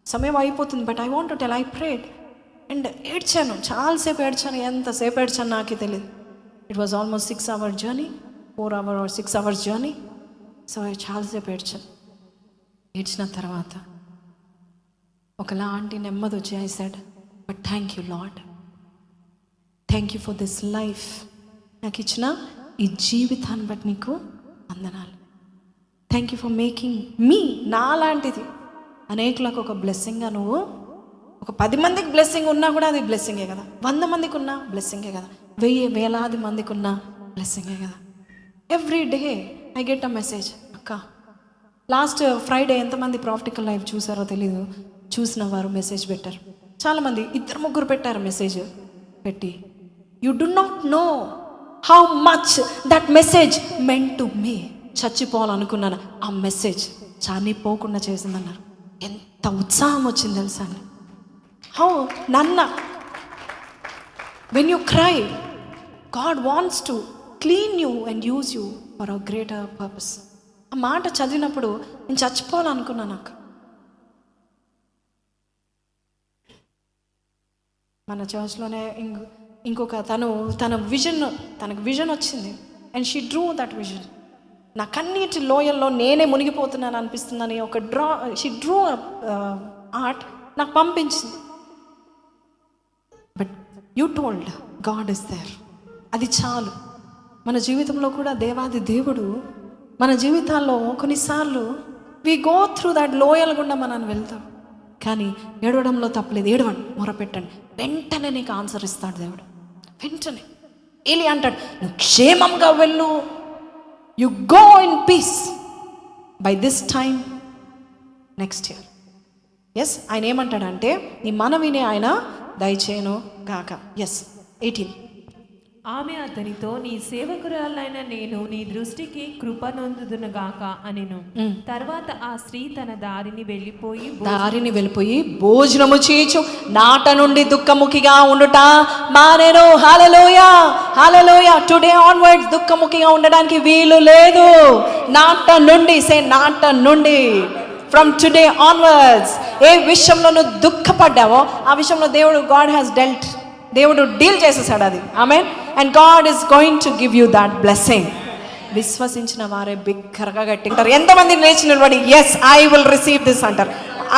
A: సమయం అయిపోతుంది, but I want to tell, I prayed and ఏడ్చాను, చాలాసేపు ఏడ్చాను. ఎంతసేపు ఏడ్చాను నాకే తెలియదు. It was almost 6 hour journey, 4 hour or 6 hours journey. So చాలాసేపు ఏడ్చాను. ఏడ్చిన తర్వాత ఒకలాంటి నెమ్మది వచ్చి I said, but thank you Lord, thank you for this life. నాకు ఇచ్చిన ఈ జీవితాన్ని బట్టి నీకు వందనాలు. Thank you for making me, నాలాంటిది అనేకులకు ఒక బ్లెస్సింగ్గా, నువ్వు ఒక 10 మందికి బ్లెస్సింగ్ ఉన్నా కూడా అది బ్లెస్సింగే కదా, 100 మందికి ఉన్నా బ్లెస్సింగే కదా, వేలాది మందికి ఉన్నా బ్లెస్సింగే కదా. Every day I get a message. అక్క లాస్ట్ ఫ్రైడే ఎంతమంది ప్రాక్టికల్ లైఫ్ చూసారో తెలీదు, చూసిన వారు మెసేజ్ పెట్టారు. చాలామంది 2-3 పెట్టారు మెసేజ్ పెట్టి. You do not know how much that message meant to me. చచ్చిపోవాలనుకున్నాను, ఆ మెసేజ్ చనిపోకుండా చేసిందన్నారు. ఎంత ఉత్సాహం వచ్చింది తెలుసా అండి. హౌ నన్న when you cry, God wants to clean you and use you for a greater purpose. ఆ మాట చదివినప్పుడు నేను చచ్చిపోవాలనుకున్నాను. అక్క మన చర్చ్లోనే ఇంకొక తనకు విజన్ వచ్చింది, and she Drew that vision. నా కన్నీటి లోయల్లో నేనే మునిగిపోతున్నాను అనిపిస్తుందని ఒక షీ డ్రూ ఆర్ట్ నాకు పంపించింది. But you told God is there, అది చాలు. మన జీవితంలో కూడా దేవాది దేవుడు మన జీవితాల్లో కొన్నిసార్లు వి గో త్రూ దట్ లోయల్ గుండా మనం వెళ్తాం, కానీ ఏడవడంలో తప్పలేదు. ఏడవండి, మొరపెట్టండి, వెంటనే నీకు ఆన్సర్ ఇస్తాడు దేవుడు. వెంటనే ఏలి అంటాడు, నువ్వు క్షేమంగా వెళ్ళు, you go in peace by this time next year. Yes, ఆయన ఏమంటాడంటే నీ మనవినే ఆయన దయచేయను గాక. ఎస్ 18.
B: ఆమె అతనితో, నీ సేవకురాలైన నేను నీ దృష్టికి కృప నొందుదును గాక అనెను. తర్వాత ఆ స్త్రీ తన దారిని వెళ్ళిపోయి
A: భోజనము చేయుచు నాట నుండి దుఃఖముఖిగా ఉండుట మానెను. హల్లెలూయా, హల్లెలూయా. టుడే ఆన్వర్డ్స్ దుఃఖముఖిగా ఉండడానికి వీలు లేదు. నాట నుండి, సే నాట నుండి. ఫ్రమ్ టుడే ఆన్వర్డ్స్ ఏ విషయంలో నువ్వు దుఃఖపడ్డావో ఆ విషయంలో దేవుడు గాడ్ హ్యాస్ డెల్ట్, దేవుడు డీల్ చేసేసాడు అది. ఆమేన్. And God is going to give you that blessing. విశ్వసించిన వారే బిగ్గరగా గట్టింటారు. ఎంతమంది లేచి నిలబడి yes I will receive this అంటారు.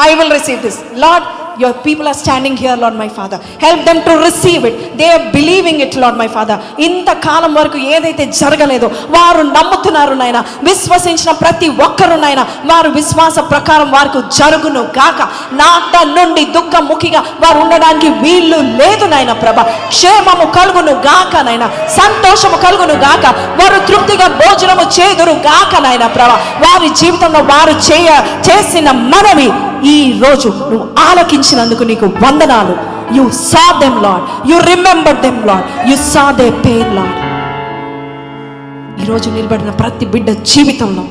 A: I will receive this. Lord, your people are standing here, Lord my Father. Help them to receive it. They are believing it, Lord my Father. ఇంత కాలం వరకు ఏదైతే జరగలేదో వారు నమ్ముతున్నారు నాయన. విశ్వసించిన ప్రతి ఒక్కరు నాయన వారు విశ్వాస ప్రకారం వారికి జరుగును గాక. నాట నుండి దుఃఖముఖిగా వారు ఉండడానికి వీళ్ళు లేదు నాయన ప్రభ. క్షేమము కలుగును గాక నాయన, సంతోషము కలుగును గాక, వారు తృప్తిగా భోజనము చేదురు గాక నాయన ప్రభ. వారి జీవితంలో వారు చేసిన మనవి ఈ రోజు నువ్వు ఆలకించినందుకు నీకు వందనాలు. You saw them lord, you remember them lord, you saw they pain lord. ఈరోజు నిలబడిన ప్రతి బిడ్డ జీవితంలో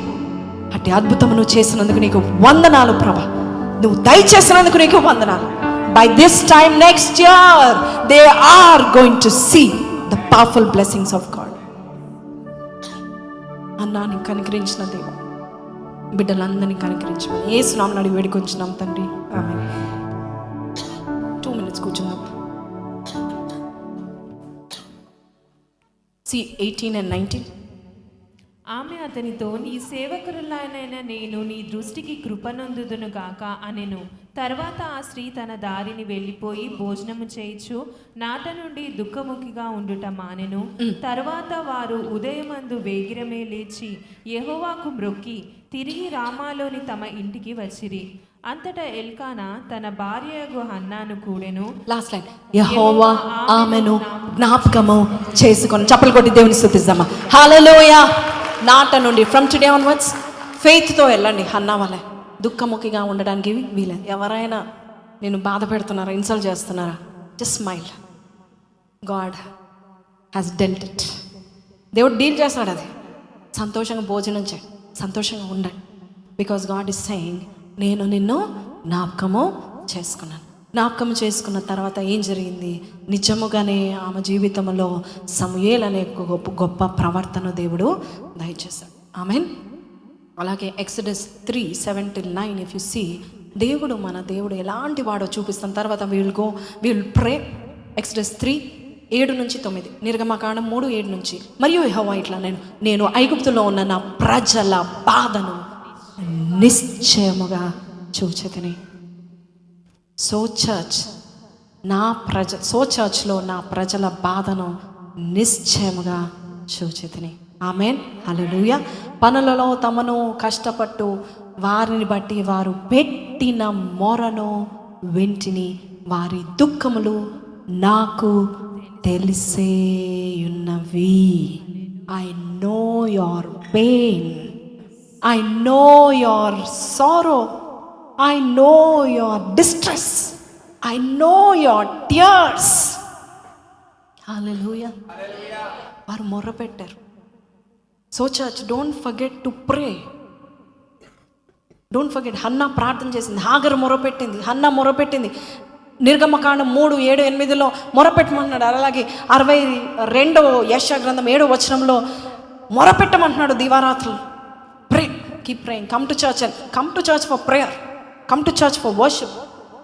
A: అట్టి అద్భుతం నువ్వు చేసినందుకు నీకు వందనాలు ప్రభా. నువ్వు దయచేసినందుకు నీకు వందనాలు. By this time next year they are going to see the powerful blessings of God. అన్నాని కనికరించిన దేవా, బిడ్డలందరినీ కనికరించమని యేసు నామమున అడిగి వేడుకొంచున్నాం తండ్రి. ఆమేన్. 2 minutes కూర్చుందాం. See 18 and 19.
B: ఆమె అతనితో, నీ సేవకురాలనైన నేను నీ దృష్టికి కృపనొందుదును గాక అనెను. తర్వాత ఆ స్త్రీ తన దారిని వెళ్ళిపోయి భోజనము చేయించు నాట నుండి దుఃఖముఖిగా ఉండుట మానెను. తర్వాత వారు ఉదయమందు వేగిరమే లేచి యెహోవాకు మ్రొక్కి తిరిగి రామాలోని తమ ఇంటికి వచ్చిరి. అంతటా ఎల్కానా తన భార్యయగు హన్నాను కూడెను.
A: లాస్ట్ లైన్, యెహోవా ఆమెను జ్ఞాపకము చేసుకొని చప్పలు కొట్టి దేవుని స్తుతిద్దామా. హల్లెలూయా. నాట నుండి ఫ్రమ్ టుడే ఆన్వర్డ్స్ ఫెయిత్తో వెళ్ళండి. హన్నా వలె దుఃఖముఖిగా ఉండడానికి వీలేదు. ఎవరైనా నేను బాధ పెడుతున్నారా, ఇన్సల్ట్ చేస్తున్నారా, just smile. God has dwelt it. దేవుడు డీల్ చేస్తాడు. అది సంతోషంగా భోజనం చేయండి, సంతోషంగా ఉండండి. బికాస్ గాడ్ ఈస్ సెయింగ్ నేను నిన్ను జ్ఞాపకము చేసుకున్నాను. జ్ఞాపకం చేసుకున్న తర్వాత ఏం జరిగింది? నిజముగానే ఆమె జీవితంలో సమూయేలు అనే గొప్ప ప్రవర్తన దేవుడు దయచేశాడు. ఆమేన్. అలాగే ఎక్సడస్ 3:7-9 ఇఫ్ యు సీ, దేవుడు మన దేవుడు ఎలాంటి వాడో చూపిస్తాం. తర్వాత విల్ ప్రే. ఎక్సడస్ 3:7-9, నిర్గమకాండం 3:7 మరియు యెహోవా ఇట్లా నేను ఐగుప్తులో ఉన్న నా ప్రజల బాధను నిశ్చయముగా చూచెదను. చర్చ్లో నా ప్రజల బాధను నిశ్చయముగా చూచెదను. ఆమేన్. హల్లెలూయా. పనులలో తమను కష్టపట్టు వారిని బట్టి వారు పెట్టిన మొరను వింటిని, వారి దుఃఖములు నాకు తెలిసేయున్నవి. I know your pain, I know your sorrow, I know your distress, I know your tears. Hallelujah. వారు మొర్ర పెట్టారు. So church, don't forget to pray. Don't forget. Hannah ప్రార్థన చేసింది, హాగరు మొరపెట్టింది, హన్నా మొరపెట్టింది. నిర్గమకాండం 3:7-8 మొరపెట్టమంటున్నాడు. అలాగే 62వ యెషయా గ్రంథం 7వ వచనంలో మొరపెట్టమంటున్నాడు దివారాత్రులు. Pray, keep praying. Come to church for prayer. Come to church for worship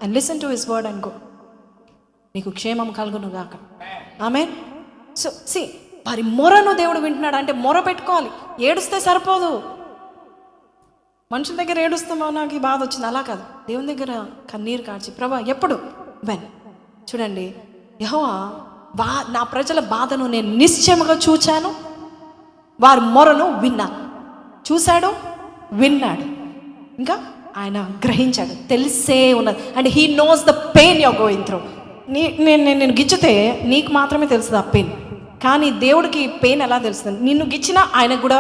A: and listen to his word and go. నీకు క్షేమం కలుగును గాక. ఆమేన్. సో see, వారి మొరను దేవుడు వింటున్నాడు. అంటే మొర పెట్టుకోవాలి. ఏడుస్తే సరిపోదు. మనుషుల దగ్గర ఏడుస్తామో నాకు ఈ బాధ వచ్చింది, అలా కాదు. దేవుని దగ్గర కన్నీరు కార్చి, ప్రభా ఎప్పుడు చూడండి, యెహోవా నా ప్రజల బాధను నేను నిశ్చయముగా చూచాను, వారి మొరను విన్నాను. చూశాడు, విన్నాడు, ఇంకా ఆయన గ్రహించాడు, తెలిసే ఉన్నది. And he knows the pain you're going through. నేను గిచ్చితే నీకు మాత్రమే తెలుస్తుంది ఆ పెయిన్, కానీ దేవుడికి పెయిన్ ఎలా తెలుస్తుంది? నిన్ను గిచ్చినా ఆయనకు కూడా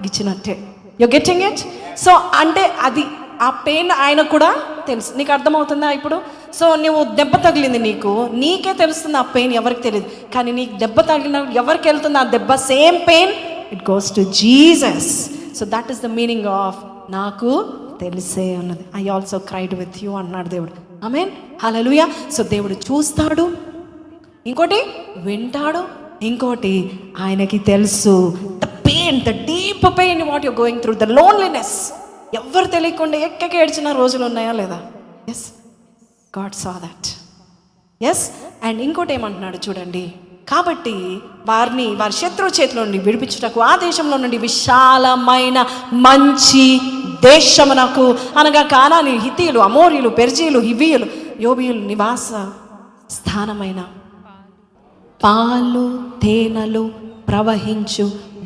A: గిచ్చినట్టే. You're getting it? సో అంటే అది ఆ పెయిన్ ఆయనకు కూడా తెలుసు. నీకు అర్థమవుతుందా ఇప్పుడు? సో నువ్వు దెబ్బ తగిలింది, నీకే తెలుస్తుంది ఆ పెయిన్, ఎవరికి తెలియదు. కానీ నీకు దెబ్బ తగిలిన ఎవరికి వెళ్తుంది ఆ దెబ్బ? Same pain, it goes to Jesus. So that is the meaning of నాకు తెలిసే ఉన్నది. I also cried with you అన్నాడు దేవుడు. ఆమేన్. హల్లెలూయా. సో దేవుడు చూస్తాడు, ఇంకోటి వింటాడు, ఇంకోటి ఆయనకి తెలుసు the pain, the deep pain what you're going through, the loneliness. ఎవ్వరు తెలియకుండా ఎక్కకి ఏడ్చిన రోజులు ఉన్నాయా లేదా? Yes, God saw that. Yes, and ఇంకోటి ఏమంటున్నాడు చూడండి, కాబట్టి వారి శత్రువు చేతిలో నుండి విడిపించుటకు ఆ దేశంలో నుండి విశాలమైన మంచి దేశమునకు, అనగా కానాని, హిత్తీయులు, అమోరీయులు, పెర్జీయులు, హివ్వీయులు, యోబీయులు నివాస స్థానమైన పాలు తేనెలు ప్రవహించు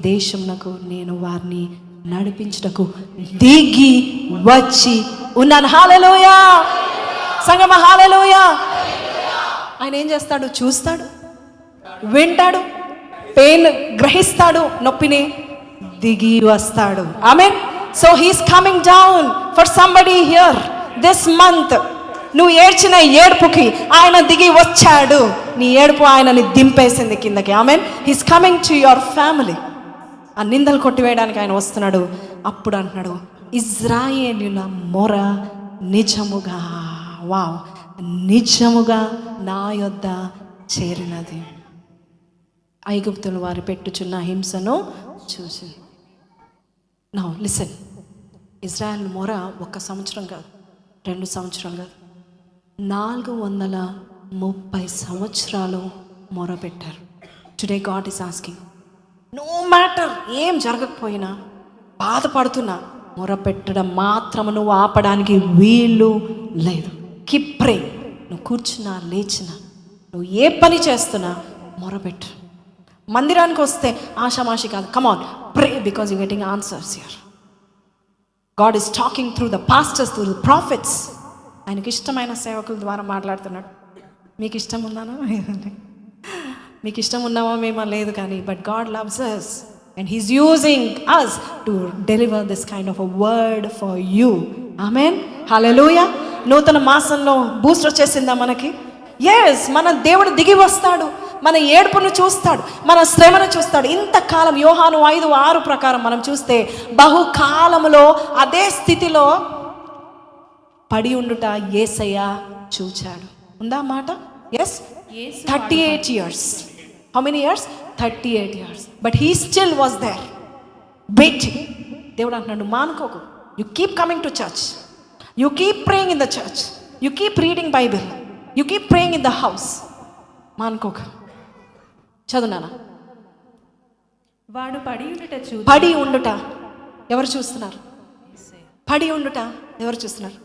A: దేశమునకు నేను వారిని నడిపించుటకు దిగి వచ్చి ఉన్నాను. హల్లెలూయా సంగమ, హల్లెలూయా. ఆయన ఏం చేస్తాడు? చూస్తాడు, వింటాడు, పెయిన్ గ్రహిస్తాడు, నొప్పిని దిగి వస్తాడు. ఆమేన్. So he's coming down for somebody here this month. నువ్వు ఏడ్చిన ఏడుపుకి ఆయన దిగి వచ్చాడు. నీ ఏడుపు ఆయనని దింపేసింది కిందకి. ఆమేన్. He's coming to your family. ఆ నిందలు కొట్టివేయడానికి ఆయన వస్తున్నాడు. అప్పుడు అంటున్నాడు, ఇజ్రాయేలీయుల మొర నిజముగా, వావ్, నిజముగా నా యొద్ద చేరినది. ఐగుప్తులు వారు పెట్టుచున్న హింసను చూసి. నౌ లిసన్, ఇజ్రాయెల్ మొర 1 సంవత్సరం కాదు, 2 సంవత్సరాలు కాదు, 430 సంవత్సరాలు మొర పెట్టారు. Today God is asking, no matter ఏం జరగకపోయినా, బాధపడుతున్నా, మొర పెట్టడం మాత్రం నువ్వు ఆపడానికి వీలు లేదు. కీప్ ప్రే. నువ్వు కూర్చున్నా, లేచినా, నువ్వు ఏ పని చేస్తున్నా మొరపెట్టు. మందిరానికి వస్తే ఆషామాషి కాదు. Come on, pray, because you getting answers here. God is talking through the pastors, through the prophets. ఆయనకి ఇష్టమైన సేవకుల ద్వారా మాట్లాడుతున్నాడు. మీకు ఇష్టం ఉందానా? మీకు ఇష్టం ఉన్నామో మేమో లేదు కానీ, but God loves us and he's using us to deliver this kind of a word for you. ఆమేన్, హల్లెలూయా. నూతన మాసంలో బూస్ట్ వచ్చేసిందా మనకి? ఎస్, మన దేవుడు దిగి వస్తాడు, మన ఏడుపును చూస్తాడు, మన శ్రమను చూస్తాడు. ఇంతకాలం యోహాను 5:6 ప్రకారం మనం చూస్తే బహుకాలములో అదే స్థితిలో పడి ఉండుట యేసయ్య చూచాడు. ఉందా మాట? Yes, 38 years. How many years? 38 years. But he still was there waiting. దేవుడు అంటున్నాడు, మానుకోకు. You keep coming to church. You keep praying in the church. You keep reading Bible. You keep praying in the house. మానుకోకు. చదువునానా?
B: వాడు పడి ఉండుట ఎవరు చూస్తున్నారు? పడి ఉండుట ఎవరు చూస్తున్నారు?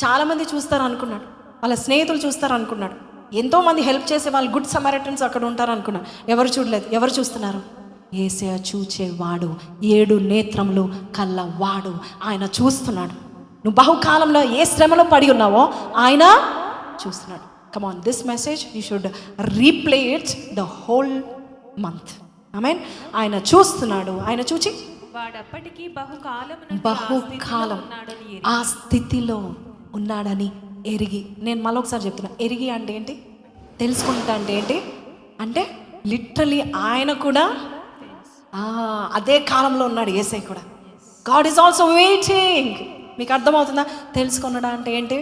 B: చాలా మంది చూస్తారు అనుకున్నాడు, వాళ్ళ స్నేహితులు చూస్తారు అనుకున్నాడు, ఎంతోమంది హెల్ప్ చేసే వాళ్ళు, గుడ్ సమారిటన్స్ అక్కడ ఉంటారు అనుకున్నాడు. ఎవరు చూడలేదు. ఎవరు చూస్తున్నారు? యేసయ్య చూచేవాడు, 7 నేత్రములు కల్లవాడు. ఆయన చూస్తున్నాడు. నువ్వు బహుకాలంలో ఏ శ్రమలో పడి ఉన్నావో ఆయన చూస్తున్నాడు. Come on, this message you should replay it the whole month. ఆమేన్. ఆయన చూస్తున్నాడు. ఆయన చూచి వాడప్పటికీ
A: బహుకాలం ఆ స్థితిలో ఉన్నాడని ఎరిగి. నేను మళ్ళొకసారి చెప్తున్నా, ఎరిగి అంటే ఏంటి? తెలుసుకుంటా అంటే ఏంటి? అంటే లిటరలీ ఆయన కూడా అదే కాలంలో ఉన్నాడు. యేసయ్య కూడా. God is also waiting. మీకు అర్థమవుతుందా? తెలుసుకున్నాడా అంటే ఏంటి?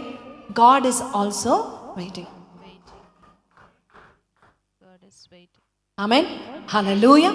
A: God is also waiting. Amen, hallelujah.